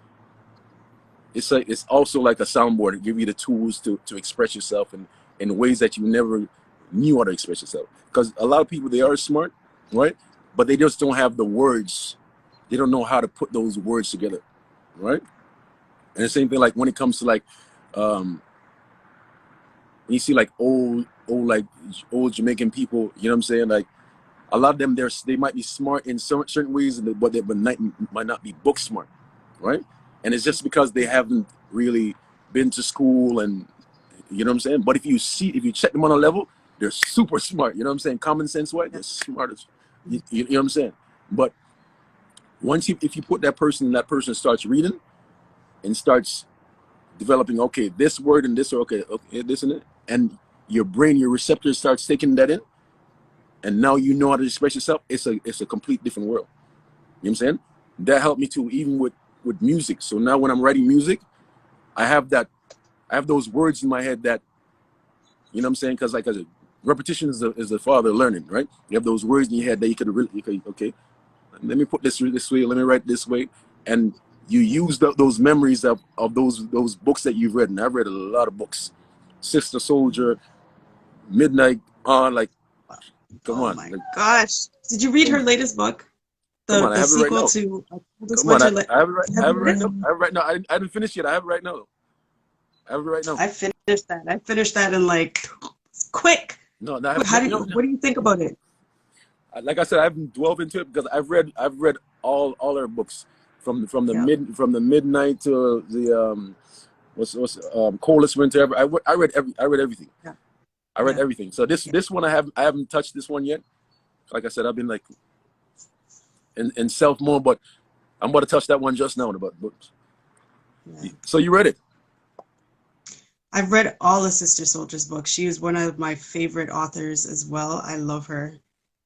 It's also like a soundboard. It gives you the tools to express yourself in ways that you never knew how to express yourself. Because a lot of people, they are smart, right? But they just don't have the words. They don't know how to put those words together, right? And the same thing, like when it comes to like, when you see like old Jamaican people, you know what I'm saying? Like a lot of them, they might be smart in certain ways, but they might not be book smart, right? And it's just because they haven't really been to school, and you know what I'm saying? But if you check them on a level, they're super smart. You know what I'm saying? Common sense wise, they're smart as you know what I'm saying? But if you put that person starts reading and starts developing, okay, this word and this, or okay, this and it, and your brain, your receptors starts taking that in, and now you know how to express yourself. It's a complete different world. You know what I'm saying? That helped me too, even with music. So now when I'm writing music, I have those words in my head that, you know what I'm saying? Because like I said, repetition is the father of learning, right? You have those words in your head that you could okay, let me put this way, let me write this way, and you use those memories of those books that you've read. And I've read a lot of books, Sister Soldier, Midnight, like, come Oh on, my like, gosh. Did you read come her on, latest book? come on, I The have it right sequel now. to This Come on, Winter. I have it right, I Have have you it read right it? now. I have it right now. I didn't finish yet. I have it right now. I have it right now. I finished that. I finished that in like quick. No, no, How do no, you, no. what do you think about it? Like I said, I haven't dwelled into it because I've read all her books Yeah. from the midnight to the what's coldest winter ever. I read everything. Yeah. I read Yeah. everything. So Yeah. this one I haven't touched this one yet. Like I said, I've been like in self mode, but I'm about to touch that one just now. But Yeah. so you read it? I've read all of Sister Soldier's books. She is one of my favorite authors as well. I love her.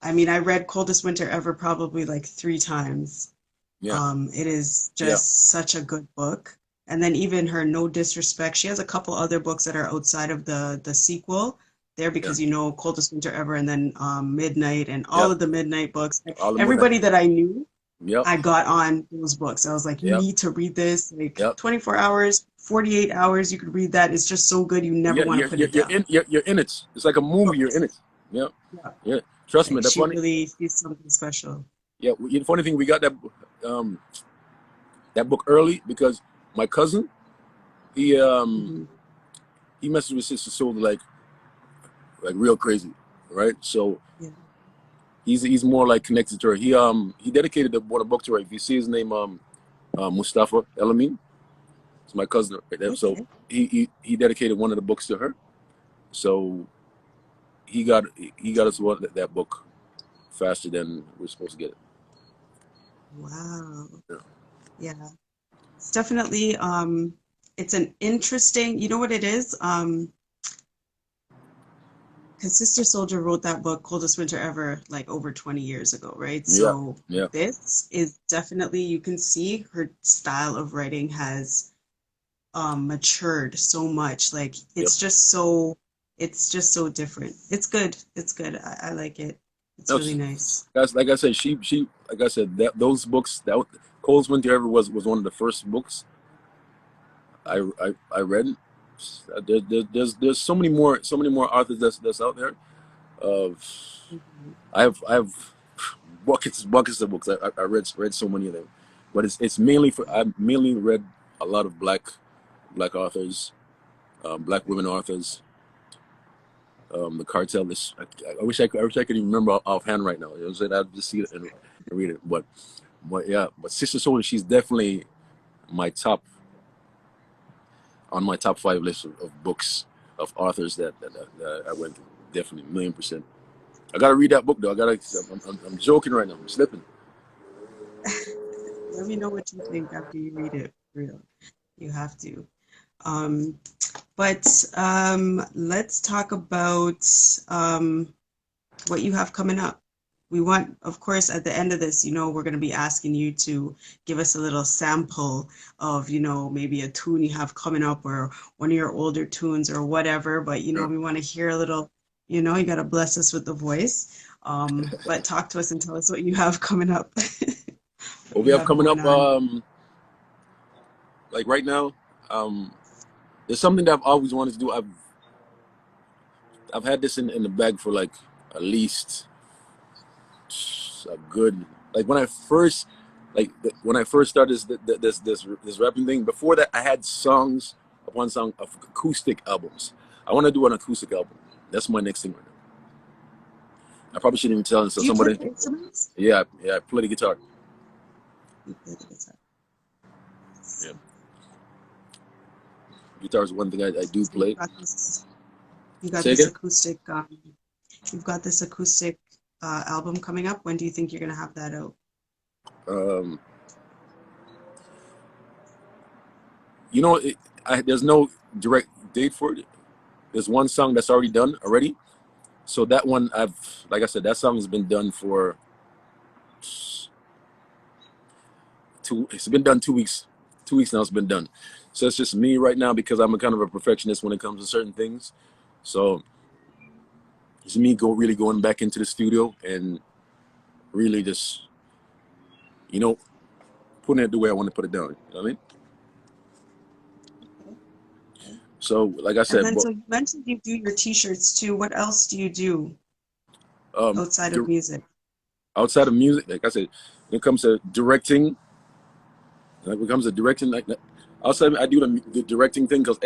I mean, I read Coldest Winter Ever probably like 3 times. Yeah, It is yeah, just such a good book. And then even her No Disrespect, she has a couple other books that are outside of the sequel there yeah, because Coldest Winter Ever and then Midnight and all yep. of the Midnight books. All the midnight. Everybody that I knew, Yep, I got on those books. I was like, you yep, need to read this. Like yep. 24 hours, 48 hours, you could read that. It's just so good. You never Yeah, want to put it down. you're in it. It's like a movie. You're in it. Yeah, Yeah. yeah. Trust me. Like The funny, she's something special. yeah. The funny thing, we got um that book early because my cousin, he Hmm. he messes with Sister Soul like real crazy, right? So Yeah. he's more like connected to her. He dedicated one of the book to her. If you see his name, Mustafa Elamin, it's my cousin right there. So Okay. he dedicated one of the books to her. So he got us that book faster than we're supposed to get it. Wow. Yeah. Yeah. It's definitely it's an interesting, you know what it is? Because Sister Soldier wrote that book, Coldest Winter Ever, like over 20 years ago, right? Yeah, So yeah. this is definitely, you can see her style of writing has matured so much. Like Yep. it's just so different. It's good. It's good. I like it. It's No, really nice. guys, like I said, she like I said, that those books, that Cole's Winter Ever was one of the first books I read. There's so many more authors that's out there. Of Mhm. I have buckets of books. I read so many of them, but it's mainly for I mainly read a lot of black authors, black women authors. The cartel. I wish I could even remember offhand right now. You know what I'm saying? I'd just see it and read it. But yeah, but Sister Soul, she's definitely my top on my top 5 list of books of authors that I went through. Definitely, 1,000,000%. I gotta read that book though. I'm joking right now. I'm slipping. Let me know what you think after you read it. For real. You have to. Um, but let's talk about what you have coming up. We want, of course, at the end of this, we're going to be asking you to give us a little sample of, maybe a tune you have coming up or one of your older tunes or whatever. But, Yeah. we want to hear a little, you got to bless us with the voice. But talk to us and tell us what you have coming up, what What we you have have coming going up, on. like right now, there's something that I've always wanted to do. I've had this in the bag for like at least a good, like when I first started this rapping thing. Before that, I had songs upon song of acoustic albums. I want to do an acoustic album. That's my next thing right now. I probably shouldn't even tell Do you play somebody. the instruments? Yeah, I play the guitar. You play the guitar. Yeah, guitar is one thing I do So play. you got Say this again. acoustic, you've got this acoustic album coming up. When do you think you're gonna have that out? Um, you know, there's no direct date for it. There's one song that's already done already. So that one like I said, that song has been done for it's been done 2 weeks. 2 weeks now it's been done. So it's just me right now because I'm a kind of a perfectionist when it comes to certain things. So it's me really going back into the studio and really just, putting it the way I want to put it down. You know what I mean? Okay. So like I And said, then, so you mentioned you do your t-shirts too. What else do you do outside of music? outside of music, like I said, when it comes to directing, outside I do the directing thing because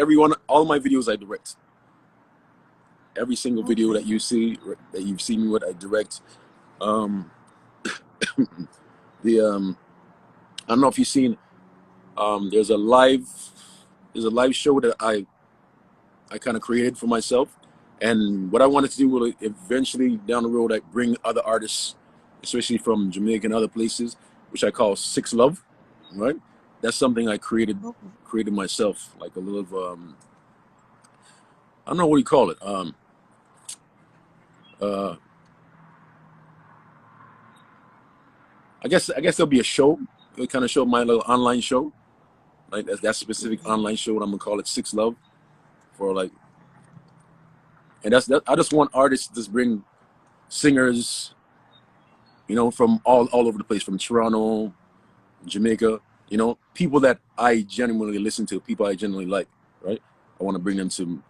all my videos I direct. Every single video Okay. that you've seen me with, I direct. Um, I don't know if you've seen. There's a live show that I kind of created for myself, and what I wanted to do was eventually down the road, like bring other artists, especially from Jamaica and other places, which I call Six Love, right? That's something I created Okay. myself, like a little I don't know what you call it. Uh, I guess there'll be a show, a kind of show, my little online show, like that specific Okay. online show. What I'm gonna call it, Six Love, for like, and that's that. I just want artists to just bring singers, from all over the place, from Toronto, Jamaica, people that I genuinely listen to, people I genuinely like, right? I want to bring them to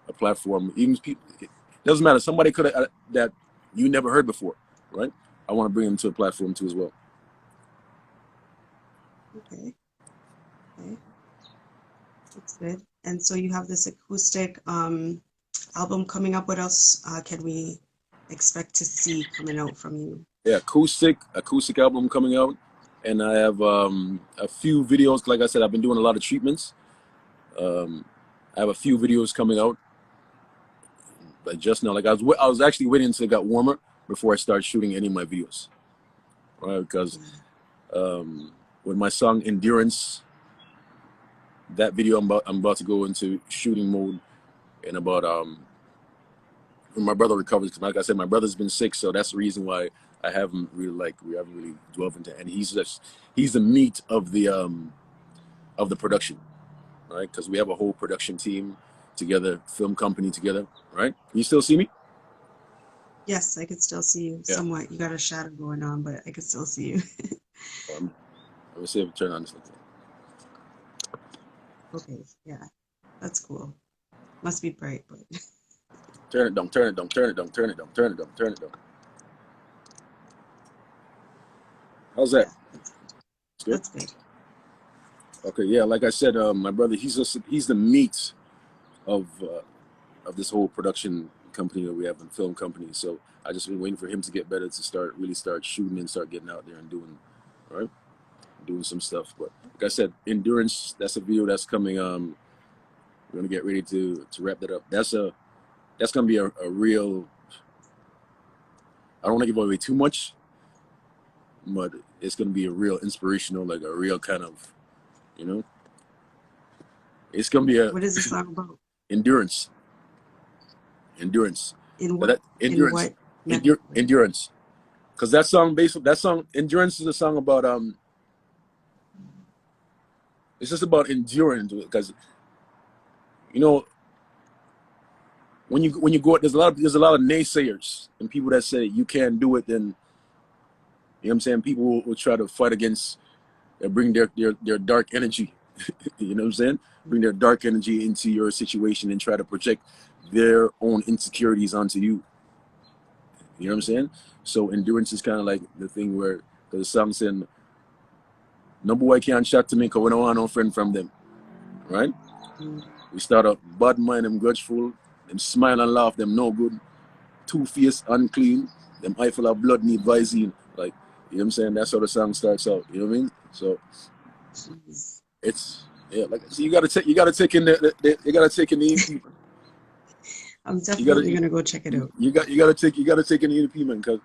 a platform. Even people, it doesn't matter. Somebody could have that you never heard before, right? I want to bring them to a platform too as well. Okay. Okay. That's good. And so you have this acoustic album coming up. What else can we expect to see coming out from you? Yeah, acoustic album coming out, and I have a few videos. Like I said, I've been doing a lot of treatments. Um, I have a few videos coming out, like just now. Like I was actually waiting until it got warmer before I start shooting any of my videos, right? Because with my song Endurance, that video I'm about to go into shooting mode in about when my brother recovers. Because like I said, my brother's been sick, so that's the reason why we haven't really dwelled into. And he's the meat of the production, right? Because we have a whole production team together, film company together, right? Can you still see me? Yes, I could still see you Yeah. somewhat. You got a shadow going on, but I could still see you. Let me see if I turn on this thing. Okay, yeah, that's cool. Must be bright, but Turn it down, turn it down, turn it down, turn it down, turn it down, turn it down. How's that? yeah, that's good. It's good? That's good. Okay, yeah, like I said, my brother, he's the meat of this whole production company that we have, and film company. So I just been waiting for him to get better to really start shooting and start getting out there and doing some stuff. But like I said, Endurance, that's a video that's coming. We're gonna get ready to wrap that up. That's gonna be a real. I don't want to give away too much, but it's gonna be a real inspirational, like a real kind of, you know, it's gonna be a What is the song about? endurance. In what? That In endurance, what method? endurance. Because that song, endurance is a song about it's just about enduring. Because you know, when you go, there's a lot of naysayers and people that say you can't do it. Then you know what I'm saying. People will try to fight against, bring their dark energy. You know what I'm saying? Bring their dark energy into your situation and try to project their own insecurities onto you. You know what I'm saying? So endurance is kind of like the thing where the song saying, "No boy can't chat to me because we don't want no friend from them." Right? Mm. We start up bad mind, them grudgeful, them smile and laugh, them no good, two-faced, unclean, them eye full of blood need Visine. Like, you know what I'm saying? That's how the song starts out. You know what I mean? So Jeez. it's like so you gotta take in you gotta take in the EP. I'm You definitely gotta gonna go check it out. you gotta take in the EP, man, because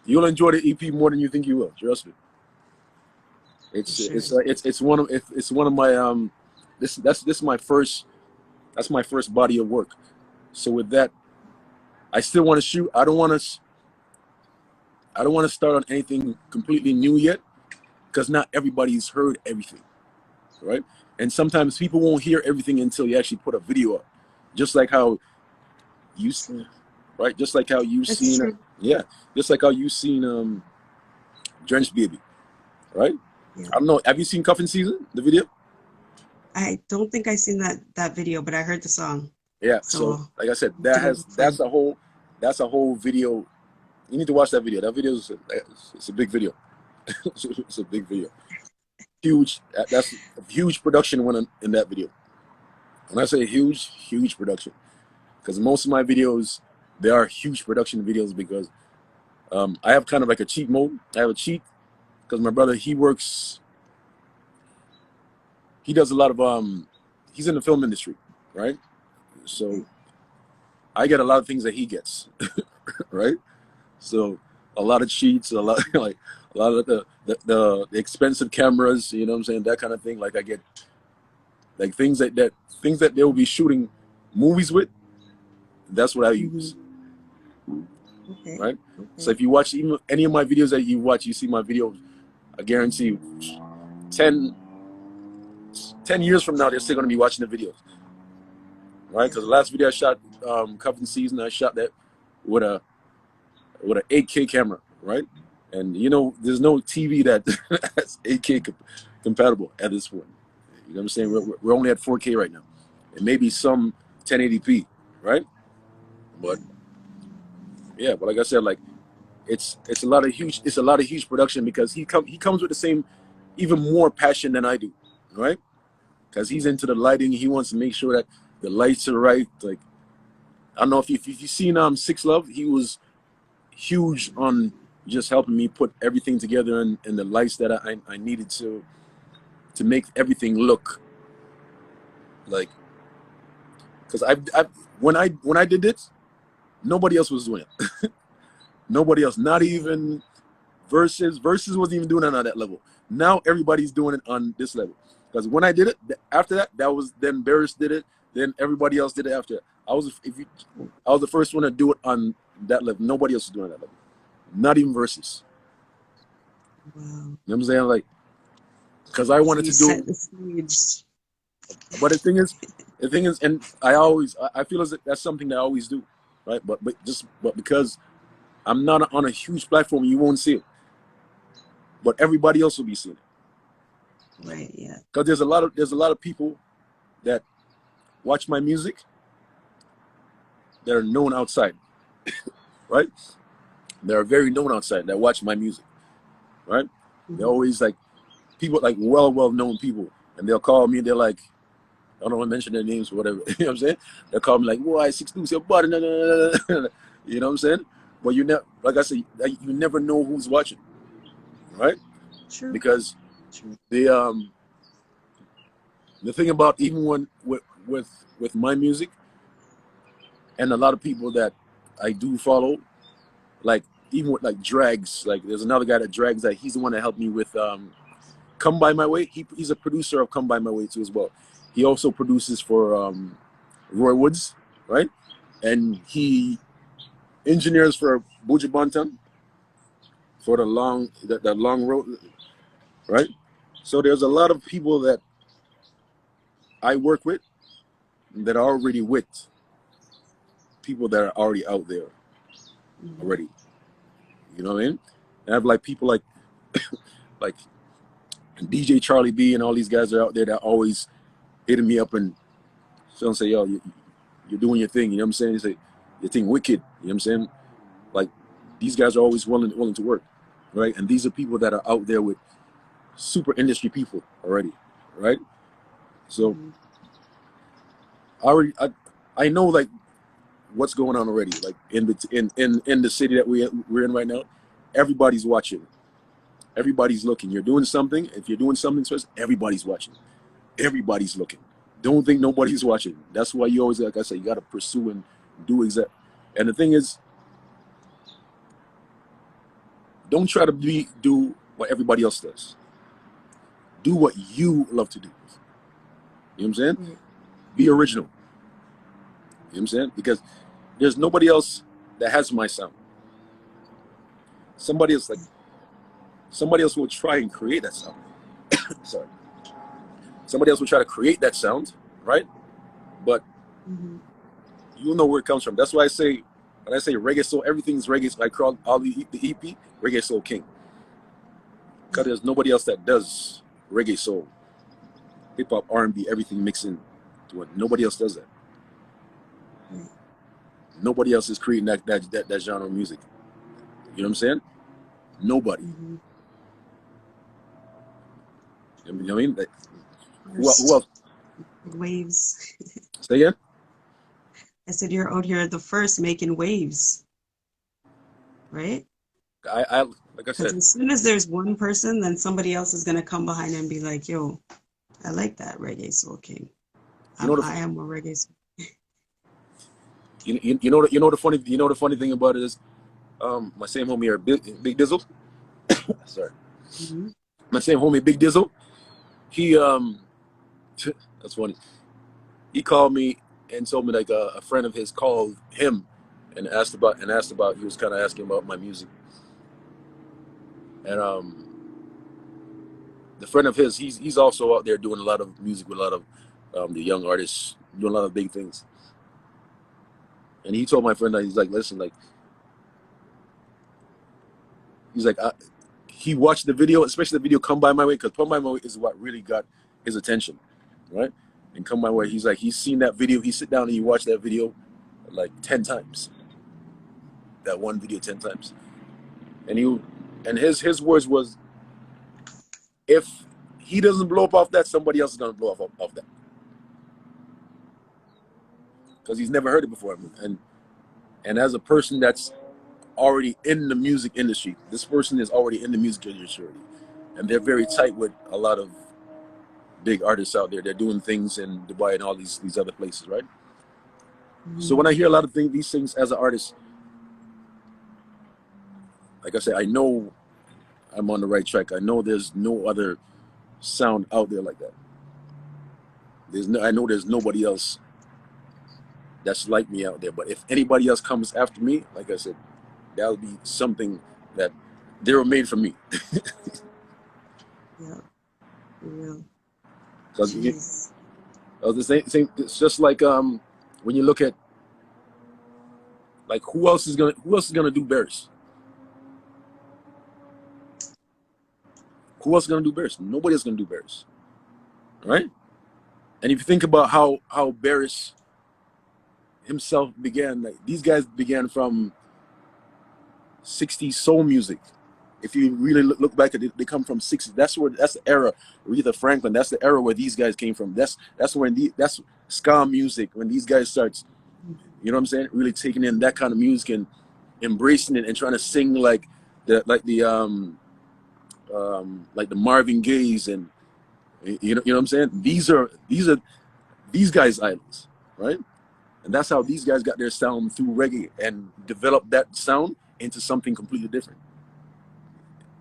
you'll enjoy the EP more than you think you will. Trust me. For sure. It's one of my this my first, that's my first body of work. So with that, I still want to shoot. I don't want to start on anything completely new yet, because not everybody's heard everything, right? And sometimes people won't hear everything until you actually put a video up, just like how you, right? Just like how you've It's seen, true. yeah, just like how you've seen Drenched Baby, right? Yeah. I don't know. Have you seen Cuffing Season, the video? I don't think I seen that video, but I heard the song. Yeah. So So like I said, to go look for it. that's a whole video. You need to watch that video. That video is it's a big video. It's a big video. Huge. That's a huge production went in that video. When I say huge, huge production, because most of my videos, they are huge production videos, because I have kind of like a cheat mode. I have a cheat because my brother, he does a lot of he's in the film industry, right? So I get a lot of things that he gets, right? So a lot of cheats, a lot like a lot of the expensive cameras, you know what I'm saying, that kind of thing. Like I get like things that they'll be shooting movies with. That's what I use, Okay. right? Okay. So if you watch even any of my videos that you watch, you see my videos, I guarantee you, 10 years from now, they're still going to be watching the videos, right? Because the last video I shot, Cuffing Season, I shot that with an 8K camera, right? And you know, there's no TV that's 8K compatible at this point. You know what I'm saying? We're only at 4K right now, and maybe some 1080p, right? But yeah, but like I said, like it's a lot of huge production, because he comes with the same, even more passion than I do, right? Because he's into the lighting. He wants to make sure that the lights are right. Like I don't know if you've seen 6 Love, he was huge on just helping me put everything together, and the lights that I needed to make everything look like, because I when I did this, nobody else was doing it. Nobody else, not even Versus wasn't even doing it on that level. Now everybody's doing it on this level, because when I did it, after that was then Barris did it, then everybody else did it after that. I was the first one to do it on that level. Nobody else was doing it on that level, not even Versus. Wow. You know what I'm saying? Like, because I wanted to do, but the thing is, and I feel as if that's something that I always do, right? But because I'm not on a huge platform, you won't see it, but everybody else will be seeing it. Right. Yeah. Because there's a lot of people that watch my music that are known outside, right? They're very known outside that watch my music, right? They're always like people, like well known people, and they'll call me and they're like, I don't want to mention their names or whatever. You know what I'm saying? They'll call me like, "Why 6Deuce your body?" No, no, no, no, no. You know what I'm saying? But you never, like I said, you never know who's watching, right? True. Because True. the thing about even when with my music, and a lot of people that I do follow, like even with like Drags, like there's another guy that Drags, that he's the one that helped me with Come By My Way. He's a producer of Come By My Way too as well. He also produces for Roy Woods, right? And he engineers for Buju Banton for the long road, right? So there's a lot of people that I work with that are already with people that are already out there already. You know what I mean? And I have like people like like DJ Charlie B and all these guys are out there that always hitting me up and so say, "Yo, you're doing your thing." You know what I'm saying? You say your thing wicked. You know what I'm saying? Like these guys are always willing to work, right? And these are people that are out there with super industry people already, right? So I know like what's going on already. Like in the city that we're in right now, everybody's watching. Everybody's looking. You're doing something. If you're doing something special, everybody's watching. Everybody's looking. Don't think nobody's watching. That's why you always, like I said, you got to pursue and do exact. And the thing is, don't try to do what everybody else does. Do what you love to do. You know what I'm saying? Right. Be original. You know what I'm saying? Because there's nobody else that has my sound. Somebody else will try and create that sound. Sorry. Somebody else will try to create that sound, right? But Mm-hmm. you'll know where it comes from. That's why I say, when I say reggae soul, everything's reggae. Like all the EP, reggae soul king. Because Yeah. there's nobody else that does reggae soul, hip hop, R&B, everything mixing to it. Nobody else does that. Right. Nobody else is creating that genre of music. You know what I'm saying? Nobody. Mm-hmm. You know what I mean? Like, who First else? waves. Say again? I said you're out here the first making waves, right? I like I Because said, as soon as there's one person, then somebody else is gonna come behind and be like, "Yo, I like that reggae soul king. you know I am a reggae soul." you know the funny thing about it is, my same homie here, Big Dizzle. Sorry, Mm-hmm. my same homie, Big Dizzle. He that's funny. He called me and told me like a friend of his called him and asked about. He was kind of asking about my music, and the friend of his, he's also out there doing a lot of music with a lot of the young artists, doing a lot of big things. And he told my friend that he's like, listen, like he's like, he watched the video, especially the video "Come By My Way," because "Come By My Way" is what really got his attention, right? And "Come My Way," he's like, he's seen that video. He sit down and he watched that video like 10 times. That one video 10 times, and his words was, if he doesn't blow up off that, somebody else is gonna blow up off that, because he's never heard it before. And as a person that's already in the music industry, this person is already in the music industry already, and they're very tight with a lot of big artists out there. They're doing things in Dubai and all these other places, right? So Mm-hmm. when I hear a lot of these things as an artist, like I said, I know I'm on the right track. I know there's no other sound out there like that. I know there's nobody else that's like me out there. But if anybody else comes after me, like I said, that'll be something that they were made for me. Yeah, for real. Because Jeez. the same, it's just like when you look at like who else is gonna do Bears? Who else is gonna do Bears? Nobody else gonna do Bears, right? And if you think about how Barris himself began, like these guys began from 60s soul music. If you really look back at it, they come from 60s. That's the era. Aretha Franklin. That's the era where these guys came from. That's when that's ska music. When these guys starts, you know what I'm saying, really taking in that kind of music and embracing it and trying to sing like the Marvin Gaye's, and you know what I'm saying. These guys' idols, right? And that's how these guys got their sound through reggae and developed that sound into something completely different.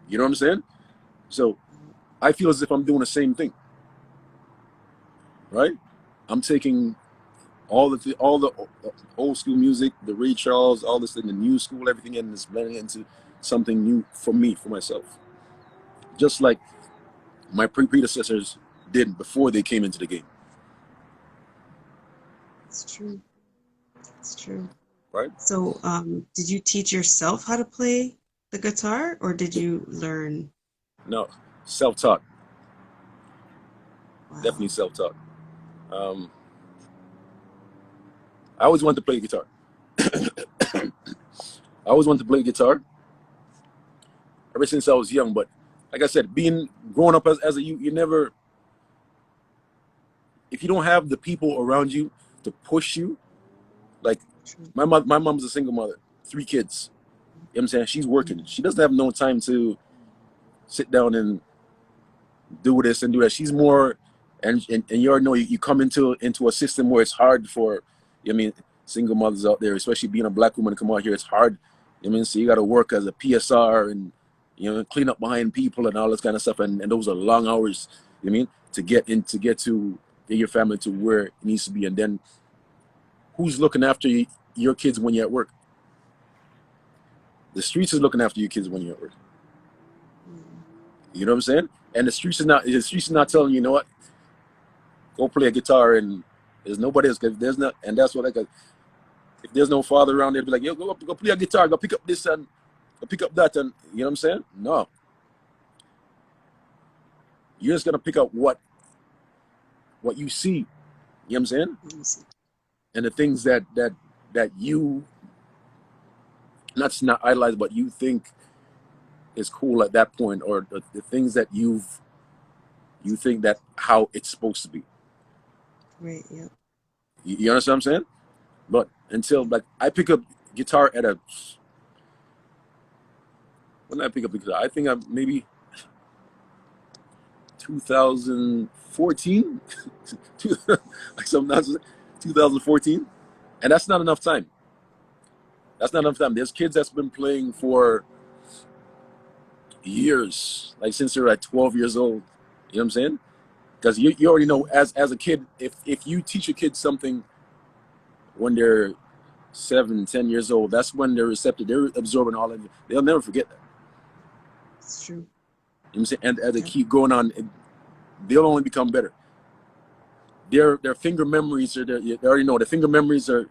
You know what I'm saying? So I feel as if I'm doing the same thing, right? I'm taking all the old school music, the Ray Charles, all this thing, the new school, everything, and it's blending into something new for me, for myself. Just like my predecessors did before they came into the game, It's true. It's true. right? So, did you teach yourself how to play the guitar, or did you learn? No, self-taught, definitely Wow. self-taught. Um, I always wanted to play guitar. I always wanted to play guitar ever since I was young. But like I said, growing up as a youth, you never, if you don't have the people around you to push you, like True. my mom's a single mother, 3 kids. You know what I'm saying? She's working. She doesn't have no time to sit down and do this and do that. She's more, and you already know, you come into a system where it's hard for, I mean, single mothers out there, especially being a black woman, to come out here. It's hard. I mean, so you got to work as a PSR and clean up behind people and all this kind of stuff, and those are long hours. You know what I mean, to get your family to where it needs to be, and then who's looking after your kids when you're at work? The streets is looking after your kids when you're at work. You know what I'm saying? And the streets is not telling you, you know what, go play a guitar, and there's nobody else. Cause there's not, and that's what I got. If there's no father around there, be like, yo, go play a guitar, go pick up this and go pick up that, and you know what I'm saying? No, you're just gonna pick up what you see. You know what I'm saying? And the things that you not idolize, but you think is cool at that point, or the things that you think that how it's supposed to be. Right. Yeah. You understand what I'm saying? But until like I pick up guitar at a when did I pick up the guitar? I think I'm maybe 2014, like some nonsense, 2014, and that's not enough time. That's not enough time. There's kids that's been playing for years, like since they're like 12 years old. You know what I'm saying? Because you already know as a kid, if you teach a kid something when they're 7, 10 years old, that's when they're receptive. They're absorbing all of it. They'll never forget that. It's true. You know what I'm saying? And as they keep going on, they'll only become better. Their finger memories are there. They already know the finger memories are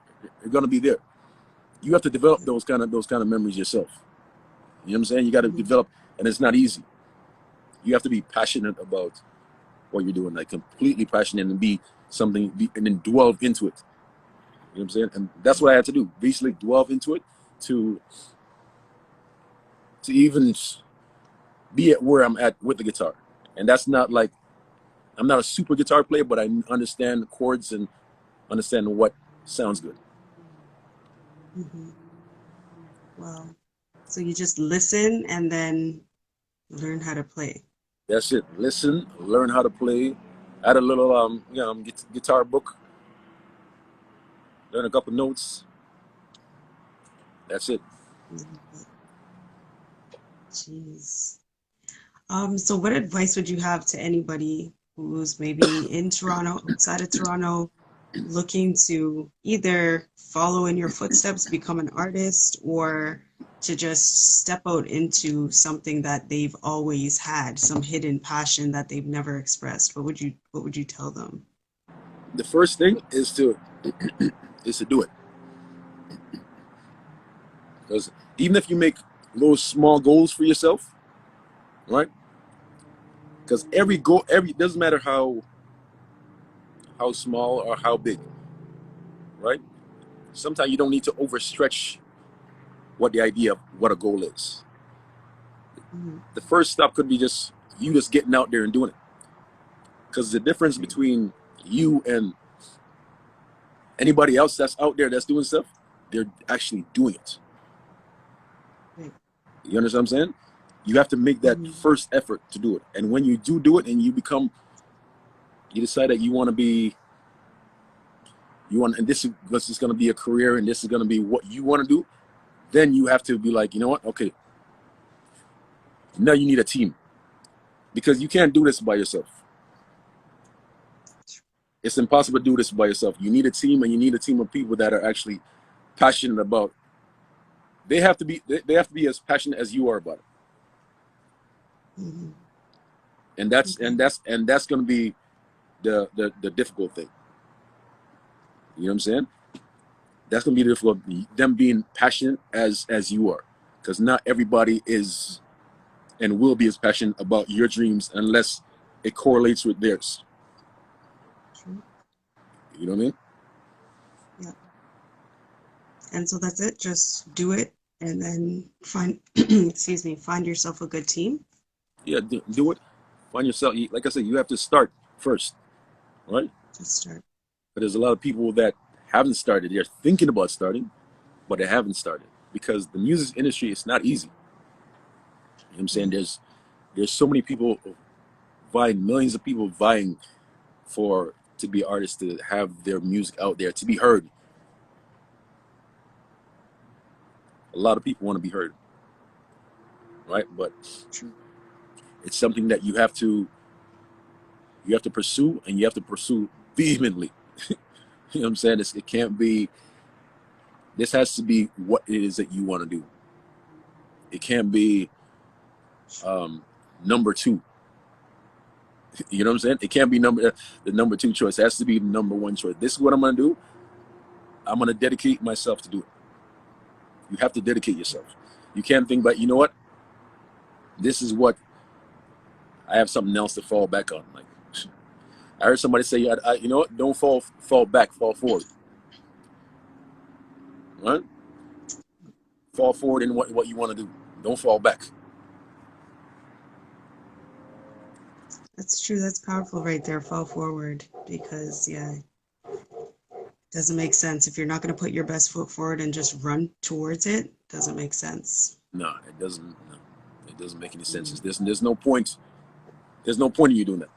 going to be there. You have to develop those kind of memories yourself. You know what I'm saying? You got to develop, and it's not easy. You have to be passionate about what you're doing, like completely passionate, and be something, and then dwell into it. You know what I'm saying? And that's what I had to do. Basically, dwell into it to even be at where I'm at with the guitar. And that's not like I'm not a super guitar player, but I understand the chords and understand what sounds good. Wow. So you just listen and then learn how to play. That's it. Listen, learn how to play. Add a little guitar book. Learn a couple notes. That's it. Jeez. So what advice would you have to anybody who's maybe in Toronto, outside of Toronto, looking to either follow in your footsteps, become an artist, or to just step out into something that they've always had, some hidden passion that they've never expressed? What would you tell them? The first thing is to do it. Because even if you make those small goals for yourself, right? Because every goal, doesn't matter how small or how big, right? Sometimes you don't need to overstretch what the idea of what a goal is. The first step could be just you just getting out there and doing it. Because the difference between you and anybody else that's out there that's doing stuff, they're actually doing it. You understand what I'm saying? You have to make that first effort to do it. And when you do it and you decide that and this is going to be a career and this is going to be what you want to do, then you have to be like, you know what? Okay. Now you need a team. Because you can't do this by yourself. It's impossible to do this by yourself. You need a team, and you need a team of people that are actually passionate about. They have to be as passionate as you are about it. And that's going to be the difficult thing. You know what I'm saying? That's going to be difficult. Them being passionate as you are, because not everybody is and will be as passionate about your dreams unless it correlates with theirs. True. You know what I mean? Yeah. And so that's it. Just do it, and then find yourself a good team. Yeah, do it. Find yourself. Like I said, you have to start first, right? Just start. But there's a lot of people that haven't started. They're thinking about starting, but they haven't started because the music industry is not easy. You know what I'm saying? There's so many people millions of people vying to be artists, to have their music out there, to be heard. A lot of people want to be heard, right? But it's something that you have to pursue, and you have to pursue vehemently. You know what I'm saying? It can't be. This has to be what it is that you want to do. It can't be number two. You know what I'm saying? It can't be the number two choice. It has to be the number one choice. This is what I'm gonna do. I'm gonna dedicate myself to do it. You have to dedicate yourself. You can't think about, you know what? This is what I have something else to fall back on. Like I heard somebody say, you know what? Don't fall back, fall forward. Right? Fall forward in what you want to do. Don't fall back. That's true. That's powerful right there. Fall forward, because yeah, doesn't make sense if you're not going to put your best foot forward and just run towards it. Doesn't make sense. No, it doesn't. No, it doesn't make any sense. There's no point. There's no point in you doing that.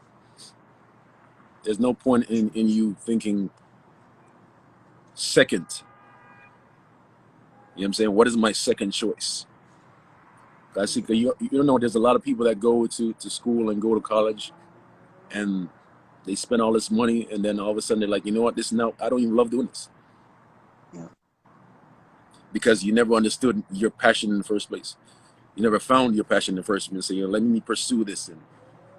There's no point in you thinking second. You know what I'm saying? What is my second choice? I see you don't know. There's a lot of people that go to school and go to college, and they spend all this money, and then all of a sudden they're like, you know what? This now I don't even love doing this. Yeah. Because you never understood your passion in the first place. You never found your passion in the first place. So let me pursue this. And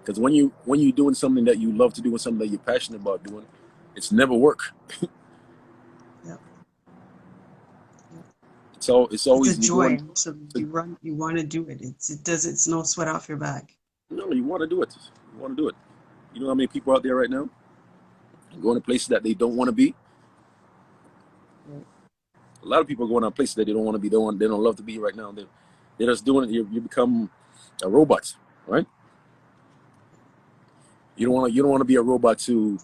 because when you're doing something that you love to do and something that you're passionate about doing, it's never work. Yep. It's It's a always you joy. going. So you want to do it. It's no sweat off your back. No, you want to do it. You want to do it. You know how many people out there right now going to places that they don't want to be. Right. A lot of people are going on places that they don't want to be. They don't love to be right now. They're just doing it. You become a robot, right? You don't want to be a robot to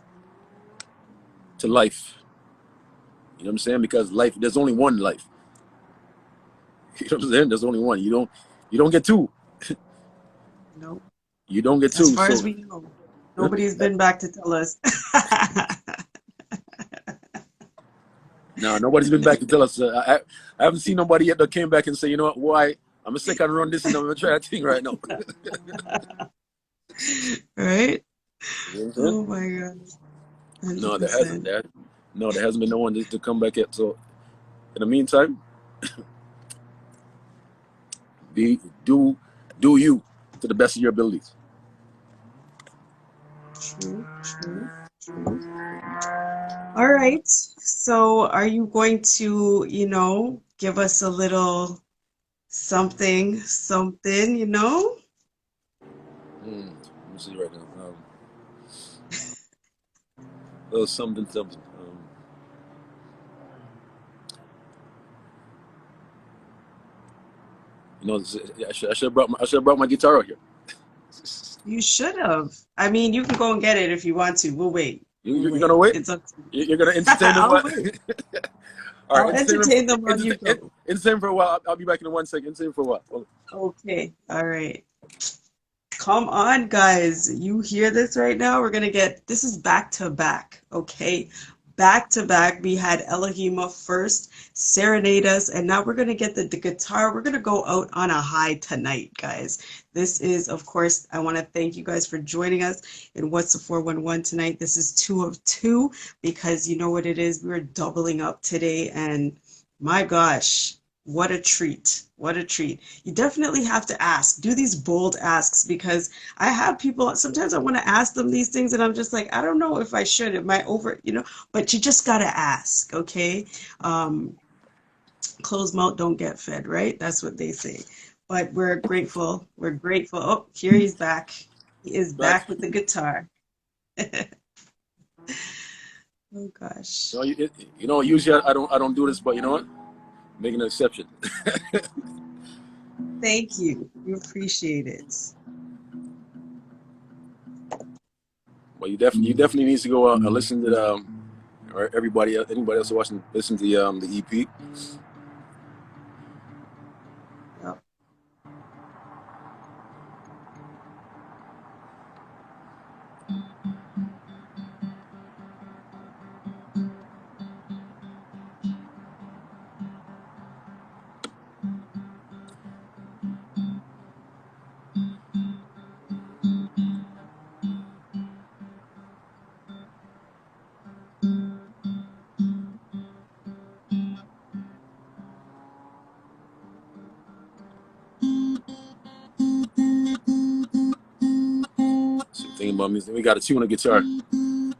life. You know what I'm saying? Because life, there's only one life. You know what I'm saying? There's only one. You don't get two. Nope. You don't get As two. far as So we know, nobody's been back to tell us. no, nobody's been back to tell us. I haven't seen nobody yet that came back and say, you know what? Why? I'm a second run this and I'm gonna try that thing right now. Right? You know what I'm saying? Oh my gosh. No, there hasn't. 100%. There hasn't been no one to come back yet. So in the meantime, do you to the best of your abilities. True, true, true. All right. So are you going to, give us a little something? Let me see right now. Little something. I should have brought my guitar out here. You should have. I mean, you can go and get it if you want to. We'll wait. We'll You're wait. gonna wait. It's up to you. You're gonna entertain them. I'll What? wait. All right, I'll entertain them while you go. entertain for a while. I'll be back in 1 second. Entertain for a while. Well, Okay. All right. Come on, guys. You hear this right now? This is back to back, okay? Back to back. We had Elohima first serenade us, and now we're going to get the guitar. We're going to go out on a high tonight, guys. This is, of course, I want to thank you guys for joining us in What's the 411 tonight. This is 2 of 2 because you know what it is. We're doubling up today, and my gosh. What a treat. What a treat. You definitely have to ask. Do these bold asks because I have people, sometimes I want to ask them these things and I'm just like, I don't know if I should. Am I but you just got to ask, okay? Closed mouth don't get fed, right? That's what they say. But we're grateful. We're grateful. Oh, here he's back. He is back. back with the guitar. Oh gosh. So usually I don't do this, but you know what? Making an exception. Thank you. We appreciate it. Well, you definitely need to go and listen to or anybody else watching, listen to the EP. Yep. Thinking about music. We got a tune on guitar.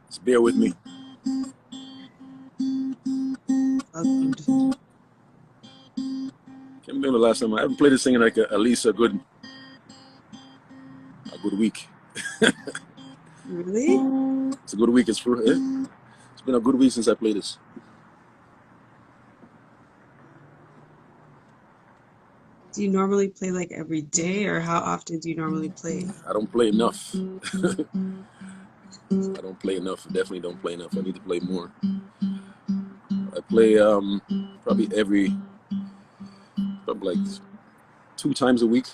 Just bear with me. Good. Can't remember the last time I haven't played this thing in like at least a good week. Really? It's a good week. It's been a good week since I played this. Do you normally play like every day, or how often do you normally play? I don't play enough. I don't play enough. Definitely don't play enough. I need to play more. I play probably like 2 times a week.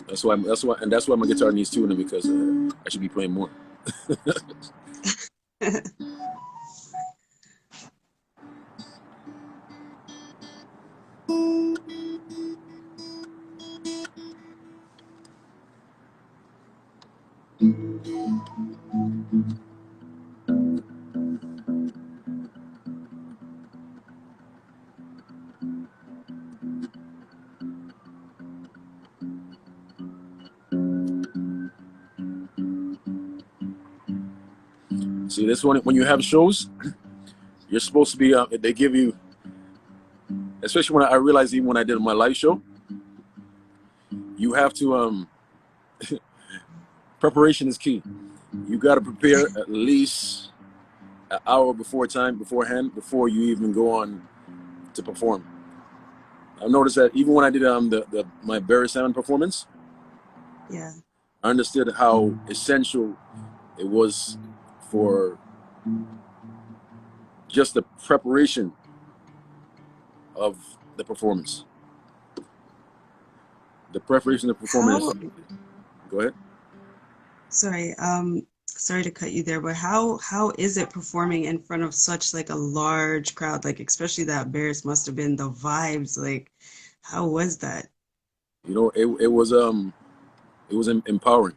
That's why my guitar needs tuning, because I should be playing more. See, this one, when you have shows, you're supposed to be. They give you, especially when I realized, even when I did my live show, you have to. Preparation is key. You got to prepare at least an hour beforehand, before you even go on to perform. I've noticed that even when I did my Barry Salmon performance, Yeah. I understood how essential it was for just the preparation of the performance. The preparation of the performance. How, Go ahead. sorry, sorry to cut you there, but how is it performing in front of such like a large crowd? Like especially that Bears must have been the vibes. Like, how was that? You know, it was empowering.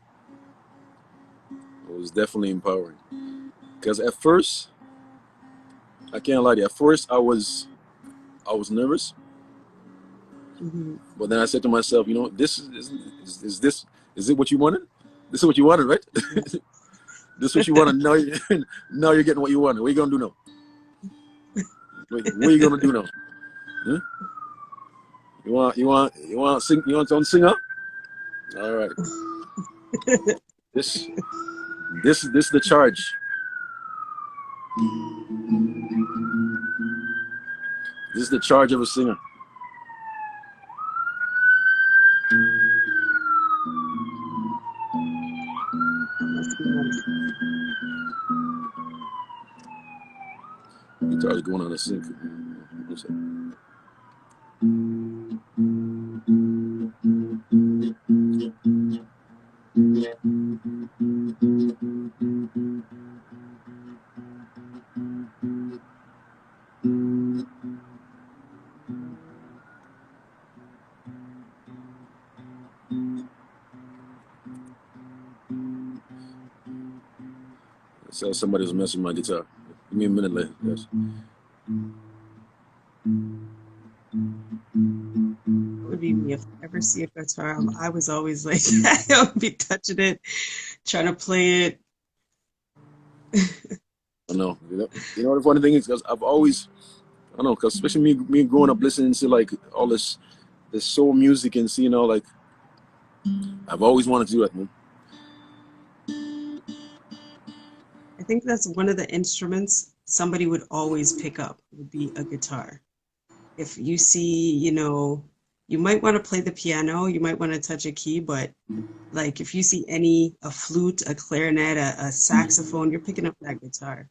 It was definitely empowering. Because at first, I can't lie to you. At first, I was nervous, Hmm. but then I said to myself, you know, is it what you wanted? This is what you wanted, right? This is what you wanted. Now, now you're getting what you wanted. What are you gonna do now? What are you gonna do now? Huh? You want sing? You want to sing up? All right. This is the charge. This is the charge of a singer. That must be nice. Guitar's going on a sync. One second. So somebody was messing with my guitar. Give me a minute later. Yes. That would be me if I ever see a guitar. I was always like, I would be touching it, trying to play it. I know. You know the funny thing is, because I've always, I don't know, because especially me growing up listening to like all this soul music, and seeing all, like, I've always wanted to do that, man. I think that's one of the instruments somebody would always pick up would be a guitar. If you see, you might want to play the piano, you might want to touch a key, but like if you see a flute, a clarinet, a saxophone, you're picking up that guitar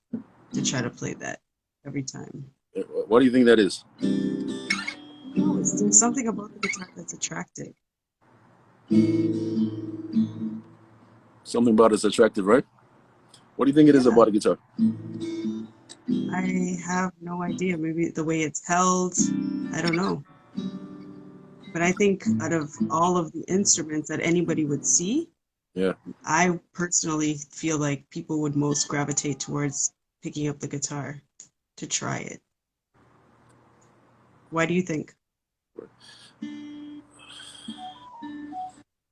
to try to play that every time. What do you think that is? No, there's something about the guitar that's attractive. Something about it's attractive, right? What do you think it is Yeah, about a guitar? I have no idea. Maybe the way it's held, I don't know. But I think out of all of the instruments that anybody would see, Yeah. I personally feel like people would most gravitate towards picking up the guitar to try it. Why do you think?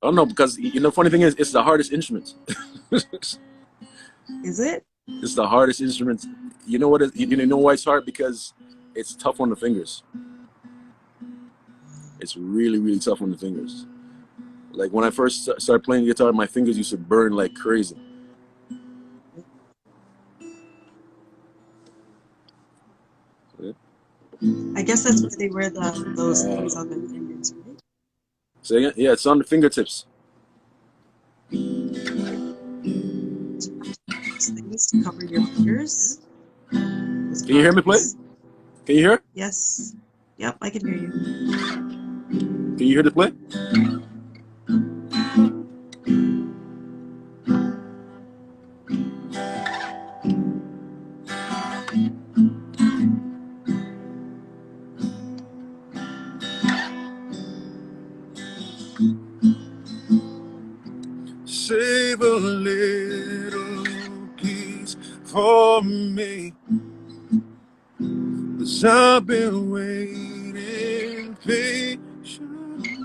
I don't know because funny thing is, it's the hardest instrument. Is it? It's the hardest instrument. You know what? You know why it's hard? Because it's tough on the fingers. It's really, really tough on the fingers. Like when I first started playing guitar, my fingers used to burn like crazy. I guess that's why they wear those things on their fingers, right? So yeah, it's on the fingertips. Do you have to wear those things to cover your fingers? Those Can you hear me play? coverings? Can you hear? Yes. Yep, I can hear you. Can you hear the play? Save a little piece for me, 'cause I've been waiting patiently,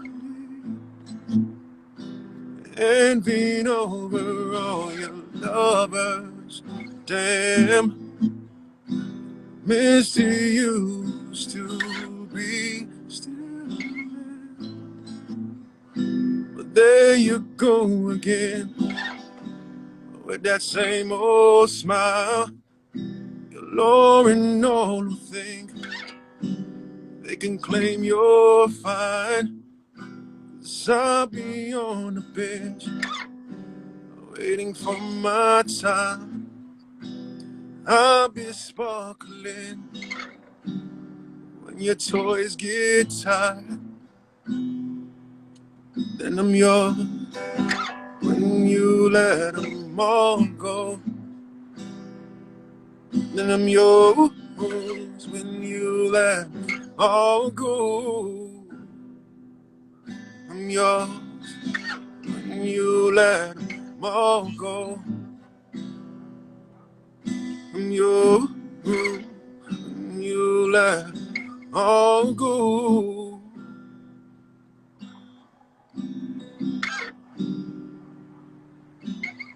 envying over all your lovers. Damn, Misty used to be still, but there you go again with that same old smile. You're and all who think they can claim you're fine. 'Cause I'll be on the bench waiting for my time. I'll be sparkling when your toys get tired. Then I'm yours when you let them all go. Then I'm yours when you let them all go. I'm yours when you let them all go. I'm yours when you let them all go.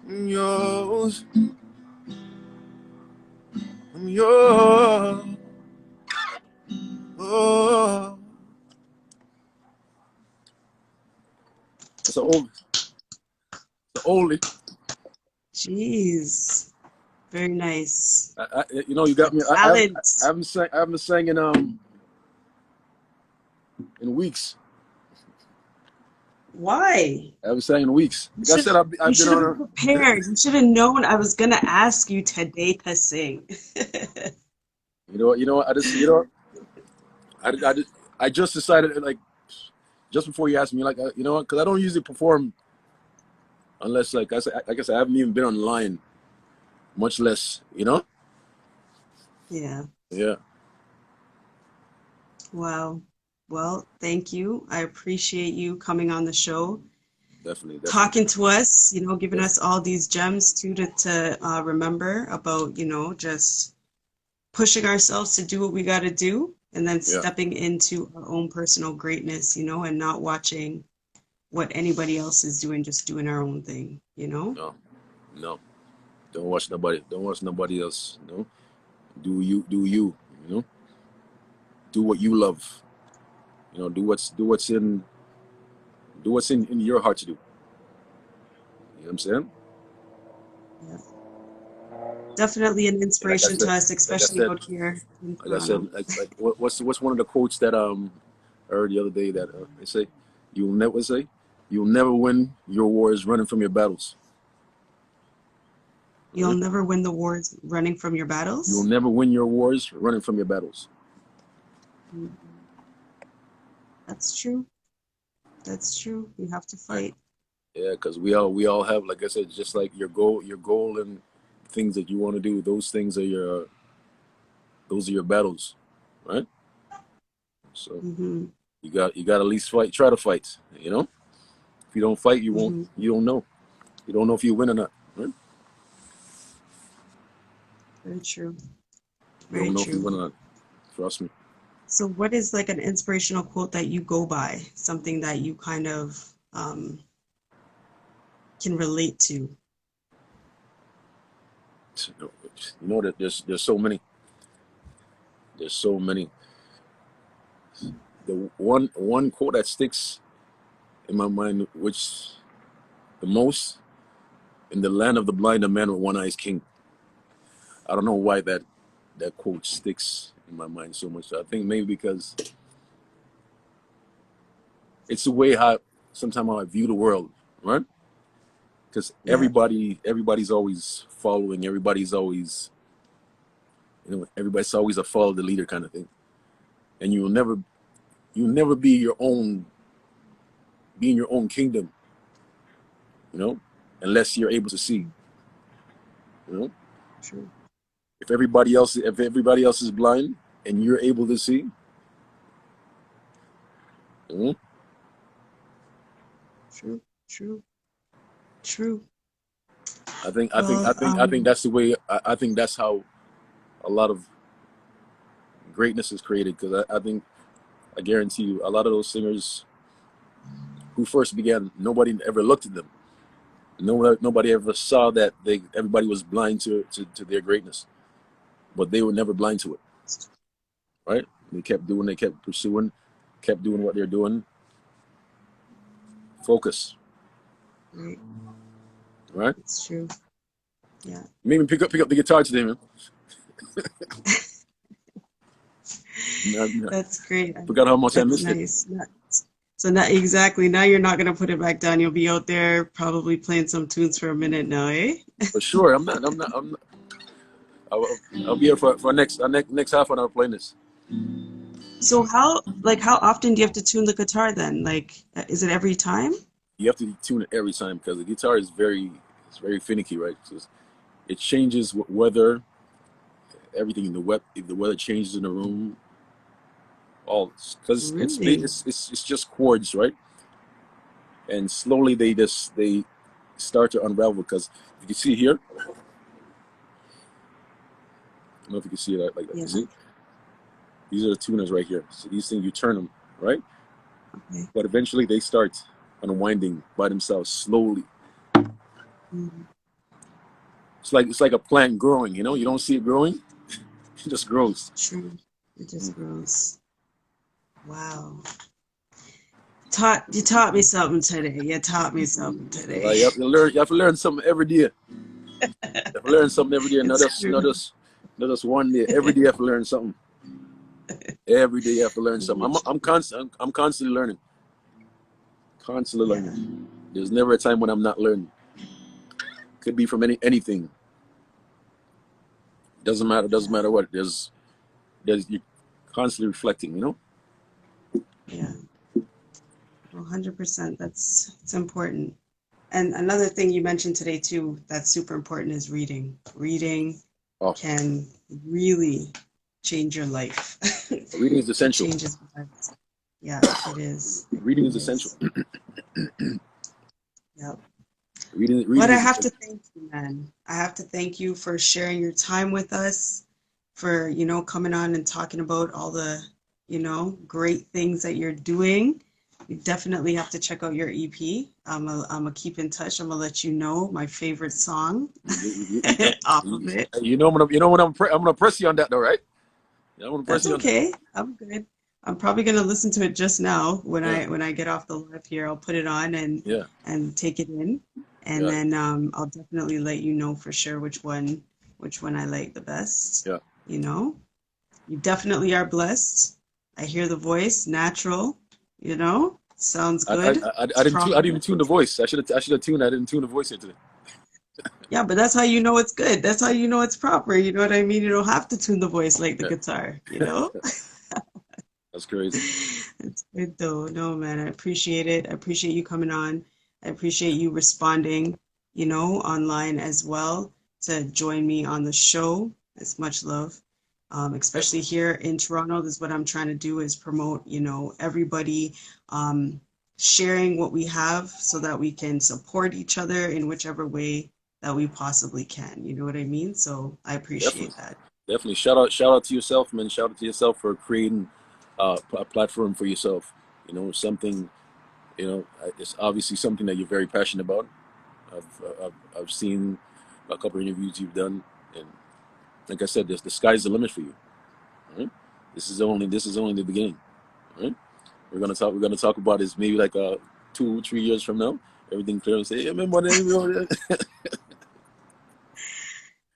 I'm yours. I'm yours. Oh. It's an old, the oldie. Jeez. Very nice. You got me. Talent. I haven't sang in weeks. Why? I haven't sang in weeks. You Like I should said, you I've been should have on been prepared. You should have known I was gonna ask you today to sing. You know. I just decided like just before you asked me, like because I don't usually perform unless I guess I haven't even been online, much less. Yeah. Yeah, Wow. Well, thank you. I appreciate you coming on the show, definitely, talking to us, giving definitely. us all these gems too to remember about, just pushing ourselves to do what we got to do and then Yeah, stepping into our own personal greatness, and not watching what anybody else is doing, just doing our own thing. no, no. Don't watch nobody. Don't watch nobody else. Do you? Do you? You know. Do what you love. Do what's in your heart to do. You know what I'm saying? Yeah. Definitely an And like I inspiration to said, us, like I especially said, out here in like I said, Toronto. what's one of the quotes that I heard the other day that they say, you'll never win your wars running from your battles. You'll Right? never win the wars running from your You'll battles. never win your wars running from your battles. Mm, that's true. That's true. You have to Right? fight. Yeah, because we all have, like I said, just like your goal and things that you want to do. Those are your battles, right? So Hmm. you got to at least fight. Try to fight. If you don't fight, you won't. Hmm. You don't know. You don't know if you win or not. Right? Very true. You Very don't know if you true. win or not. Trust me. So, what is like an inspirational quote that you go by? Something that you kind of can relate to? You know that there's so many. There's so many. The one quote that sticks in my mind, which the most, in the land of the blind, a man with one eye is king. I don't know why that quote sticks in my mind so much. I think maybe because it's the way how sometimes how I view the world, right? Because Yeah, everybody's always following. Everybody's always, everybody's always a follow the leader kind of thing. And you'll never be in your own kingdom, unless you're able to see. You know, true, if everybody else is blind and you're able to see, you know, true, true, true. I think I think Well, I think I think that's the way. I think that's how a lot of greatness is created. Because I guarantee you, a lot of those singers who first began, nobody ever looked at them. Nobody ever saw that everybody was blind to their greatness, but they were never blind to it, right? They kept pursuing, kept doing what they're doing. Focus, right, right? it's true. Yeah, Maybe pick up the guitar today, man. I that's great. forgot how much I That's missed it. nice. So now exactly now you're not gonna put it back down. You'll be out there probably playing some tunes for a minute now, eh? For sure, I'm not. I'll be here for next half an hour playing this. So how often do you have to tune the guitar then? Like, is it every time? You have to tune it every time because the guitar it's very finicky, right? So it changes weather, everything in the web. If the weather changes in the room, all because Really? it's just chords, right? And slowly they start to unravel because you can see here. I don't know if you can see it like that. You Yeah. see, these are the tuners right here. So these things you turn them, right? Okay. But eventually they start unwinding by themselves slowly. Mm, It's like a plant growing. You don't see it growing; it just grows. true. It just Mm. grows. Wow. You taught me something today. You taught me something today. You have to learn. You have to learn something every day. You have to learn something every day. Not It's just not true. just not just one day. Every day you have to learn something. Every day you have to learn something. Very I'm constantly learning. Constantly Yeah. learning. There's never a time when I'm not learning. Could be from anything. Doesn't matter. Doesn't Yeah. matter what. There's you constantly reflecting. Yeah. 100%. It's important. And another thing you mentioned today too, that's super important is reading. Reading Oh, can really change your life. reading is It essential. changes lives. Yeah, it is. It Reading really is essential. is. Yep. But Reading I is have to essential. thank you, man. I have to thank you for sharing your time with us, for, coming on and talking about all the, great things that you're doing. You definitely have to check out your EP. I'm gonna keep in touch. I'm gonna let you know my favorite song off of it. I'm gonna press you on that though, right? Yeah, I'm gonna press That's you on that. okay. I'm good. I'm probably gonna listen to it just now when Yeah, I get off the live here. I'll put it on yeah, and take it in, and yeah, then I'll definitely let you know for sure which one I like the best. yeah. You know, you definitely are blessed. I hear the voice, natural. Sounds I I good. I, It's I didn't proper. even tune the voice. I should have tuned. I didn't tune the voice here today. Yeah, but that's how you know it's good. That's how you know it's proper. You know what I mean? You don't have to tune the voice like the Yeah, guitar. that's crazy. It's good though. No, man, I appreciate it. I appreciate you coming on. I appreciate you responding, online as well to join me on the show. It's much love. Especially Definitely, here in Toronto. This is what I'm trying to do is promote, everybody sharing what we have so that we can support each other in whichever way that we possibly can. You know what I mean? So I appreciate definitely, that. definitely. Shout out to yourself, man. Shout out to yourself for creating a platform for yourself. Something. It's obviously something that you're very passionate about. I've seen a couple of interviews you've done, and like I said, the sky's the limit for you. Right? This is only the beginning. Right? We're gonna talk about this maybe like 2 3 years from now. Everything clear and say, "Hey, remember that?"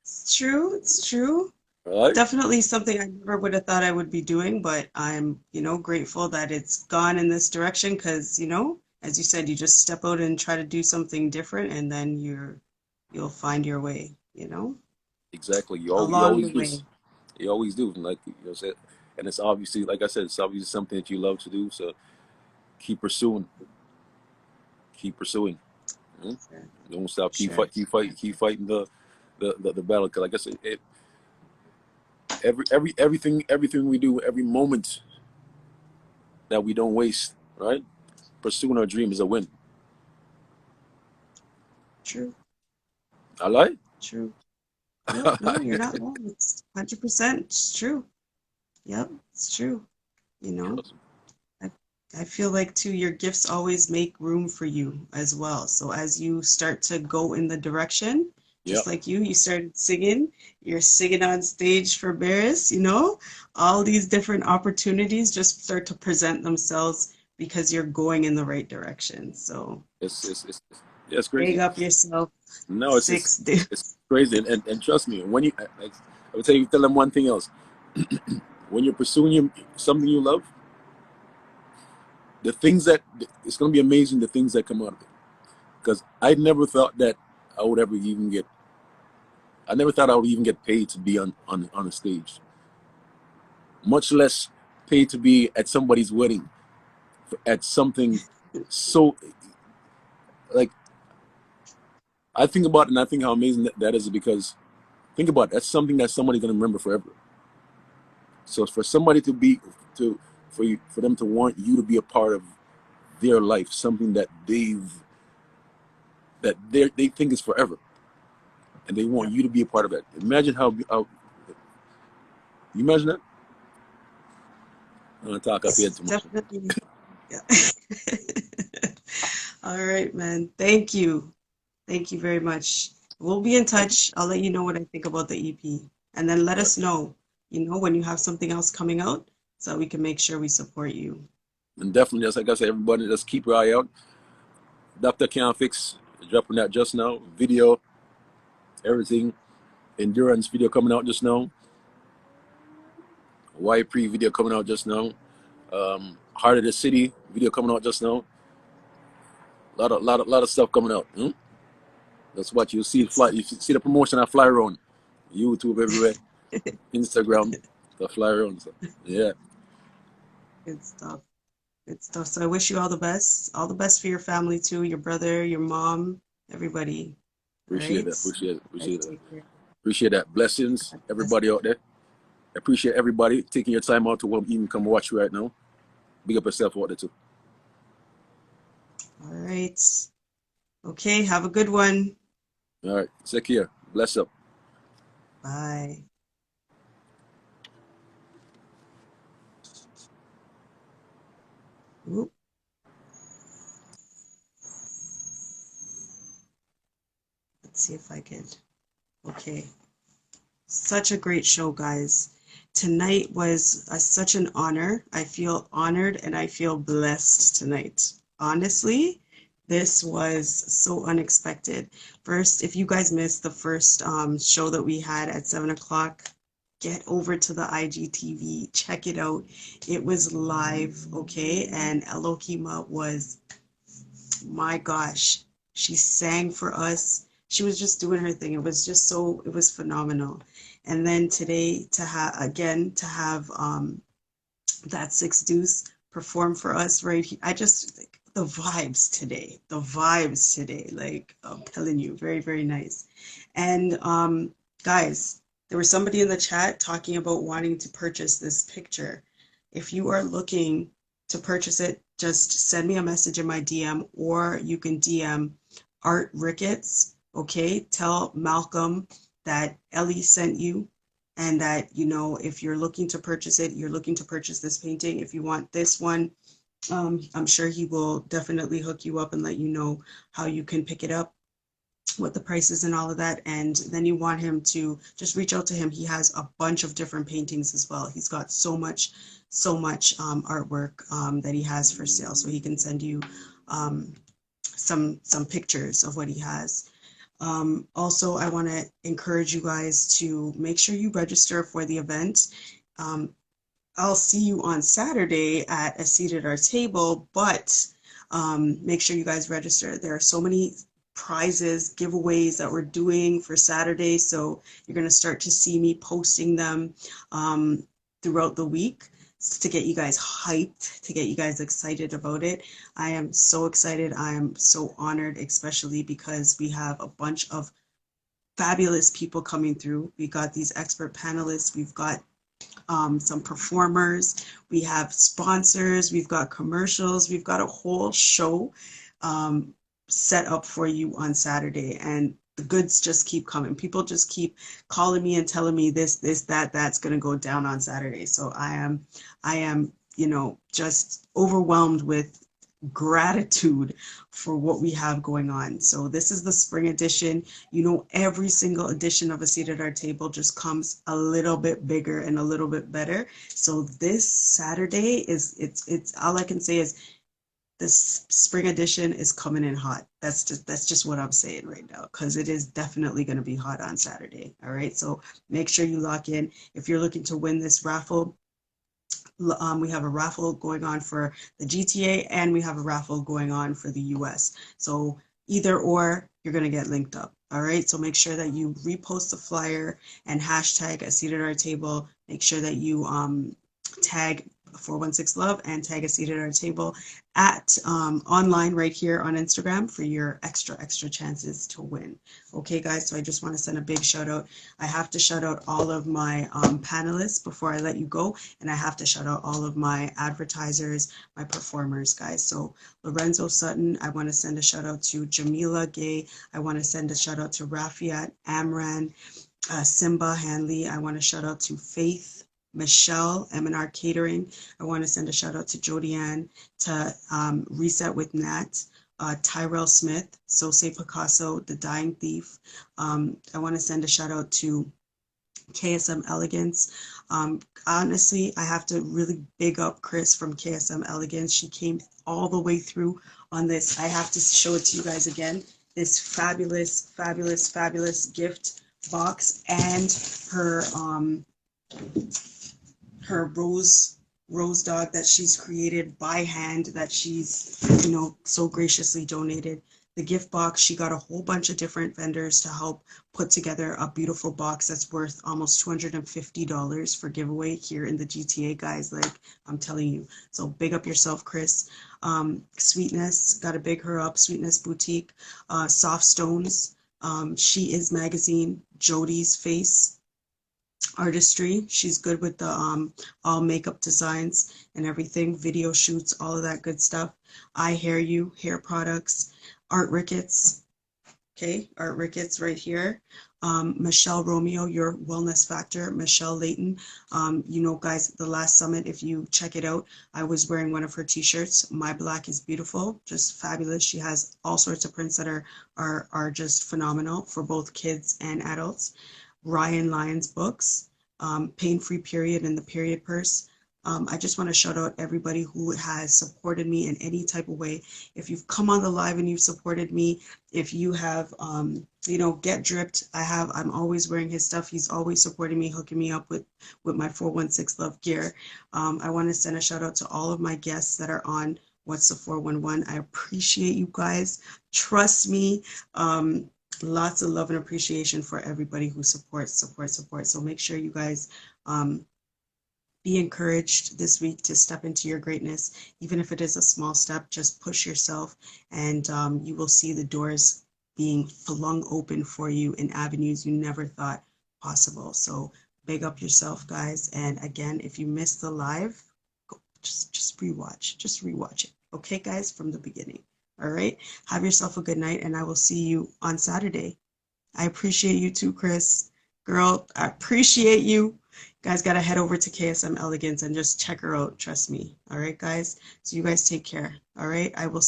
It's true. It's true. All right? Definitely something I never would have thought I would be doing, but I'm, grateful that it's gone in this direction because, as you said, you just step out and try to do something different and then you'll find your way, Exactly. You along the always do. way. You always do. And like said, and it's obviously, like I said, it's obviously something that you love to do. So keep pursuing. Keep pursuing. Mhm. Sure. Don't stop. Sure. Keep fighting the battle. 'Cause like I said, everything we do, every moment that we don't waste, right? Pursuing our dream is a win. True. I like. True. Yep. No, you're not wrong. It's 100%. It's true. Yep. It's true. You know, I, I feel like too, your gifts always make room for you as well. So as you start to go in the direction, just Yep. like you started singing, you're singing on stage for Barris, all these different opportunities just start to present themselves because you're going in the right direction. So Yeah, it's big crazy. up yourself, No, six dude. it's crazy. And trust me, when like, I would tell them one thing else. When you're pursuing something you love, the things that it's going to be amazing. The things that come out of it. Because I never thought that I would ever even get. I never thought I would even get paid to be on a stage, much less paid to be at somebody's wedding, at something so like I think about it and I think how amazing that is because think about it, that's something that somebody's gonna remember forever. So for somebody to be to for them to want you to be a part of their life, something that they think is forever, and they want Yep. you to be a part of that. Imagine how you imagine that. I'm gonna talk up here too much. Definitely. Yeah. All right, man. Thank you. Thank you very much. We'll be in Thank you. touch. I'll let you know what I think about the EP. And then let Yeah. us know, when you have something else coming out so that we can make sure we support you. And definitely, just like I said, everybody just keep your eye out. Dr. Can Fix dropping that just now. Video, everything. Endurance video coming out just now. Y Pre video coming out just now. Heart of the City video coming out just now. Lot of stuff coming out. That's what you see. Fly, you see the promotion I fly around. YouTube everywhere, Instagram, the fly around. So, yeah, Good stuff. Good stuff. So I wish you all the best. All the best for your family too, your brother, your mom, everybody. All appreciate right? that. Appreciate it. Guys, Appreciate that. take care. Appreciate that. Blessings, God bless. everybody out there. Appreciate everybody taking your time out to even come watch right now. Big up yourself out there too. All right. Okay, have a good one. All right, take care. Bless up. Bye. Oop, let's see if I could. Okay. Such a great show, guys. Tonight was such an honor. I feel honored and I feel blessed tonight. Honestly, this was so unexpected. First, if you guys missed the first show that we had at 7 o'clock, get over to the IGTV, check it out. It was live, okay? And Elohima was, my gosh, she sang for us. She was just doing her thing. It was phenomenal. And then today to have that 6Deuce perform for us right here. Like, the vibes today, like I'm telling you, very, very nice. And guys, there was somebody in the chat talking about wanting to purchase this picture. If you are looking to purchase it, just send me a message in my DM or you can DM Art Ricketts. Okay, tell Malcolm that Ellie sent you and that, if you're looking to purchase it, you're looking to purchase this painting. If you want this one, I'm sure he will definitely hook you up and let you know how you can pick it up. what the price is and all of that. And then you want him to just reach out to him. He has a bunch of different paintings as well. He's got so much artwork that he has for sale. So he can send you some pictures of what he has. Also, I want to encourage you guys to make sure you register for the event. I'll see you on Saturday at A Seat at Our Table, but make sure you guys register. There are so many prizes, giveaways that we're doing for Saturday, so you're going to start to see me posting them throughout the week to get you guys hyped, to get you guys excited about it. I am so excited. I am so honored, especially because we have a bunch of fabulous people coming through. We got these expert panelists. We've got some performers, we have sponsors, we've got commercials, we've got a whole show set up for you on Saturday, and the goods just keep coming. People just keep calling me and telling me that's going to go down on Saturday. So I am, just overwhelmed with gratitude for what we have going on. So this is the spring edition. Every single edition of A Seat at Our Table just comes a little bit bigger and a little bit better. So this Saturday it's all I can say is this spring edition is coming in hot. That's just what I'm saying right now, because it is definitely going to be hot on Saturday. All right, so make sure you lock in. If you're looking to win this raffle, we have a raffle going on for the GTA, and we have a raffle going on for the US. So either or, you're going to get linked up. All right, so make sure that you repost the flyer and hashtag A Seat at Our Table. Make sure that you tag 416 Love and tag A Seat at Our Table at online right here on Instagram for your extra chances to win. Okay, guys, so I just want to send a big shout out. I have to shout out all of my panelists before I let you go, and I have to shout out all of my advertisers, my performers, guys. So Lorenzo Sutton, I want to send a shout out to Jamila Gay. I want to send a shout out to Rafiat Amran, Simba Hanley. I want to shout out to Faith, Michelle, M&R Catering. I want to send a shout out to Jodianne, to Reset with Nat, Tyrell Smith, Sose Picasso, The Dying Thief. I want to send a shout out to KSM Elegance. Honestly, I have to really big up Chris from KSM Elegance. She came all the way through on this. I have to show it to you guys again. This fabulous gift box, and her rose dog that she's created by hand, that she's so graciously donated. The gift box, she got a whole bunch of different vendors to help put together a beautiful box that's worth almost $250 for giveaway here in the GTA, guys. Like, I'm telling you. So big up yourself, Chris. Sweetness, gotta big her up. Sweetness Boutique. Soft Stones, She Is Magazine, Jody's Face Artistry. She's good with the all makeup designs and everything, video shoots, all of that good stuff. I Hair You, hair products. Art Ricketts, okay, Art Ricketts right here. Michelle Romeo, Your Wellness Factor, Michelle Layton. Guys, the last summit, if you check it out, I was wearing one of her t-shirts. My Black is Beautiful, just fabulous. She has all sorts of prints that are just phenomenal for both kids and adults. Ryan Lyons Books, Pain Free Period and the Period Purse. I just want to shout out everybody who has supported me in any type of way. If you've come on the live and you've supported me, if you have, Get Dripped, I'm always wearing his stuff. He's always supporting me, hooking me up with my 416 Love gear. I want to send a shout out to all of my guests that are on What's the 411. I appreciate you guys. Trust me. Lots of love and appreciation for everybody who supports. So make sure you guys be encouraged this week to step into your greatness. Even if it is a small step, just push yourself, and you will see the doors being flung open for you in avenues you never thought possible. So big up yourself, guys. And again, if you missed the live, just rewatch it. Okay, guys, from the beginning. All right. Have yourself a good night, and I will see you on Saturday. I appreciate you too, Chris. Girl, I appreciate you. Guys, got to head over to KSM Elegance and just check her out. Trust me. All right, guys. So you guys take care. All right. I will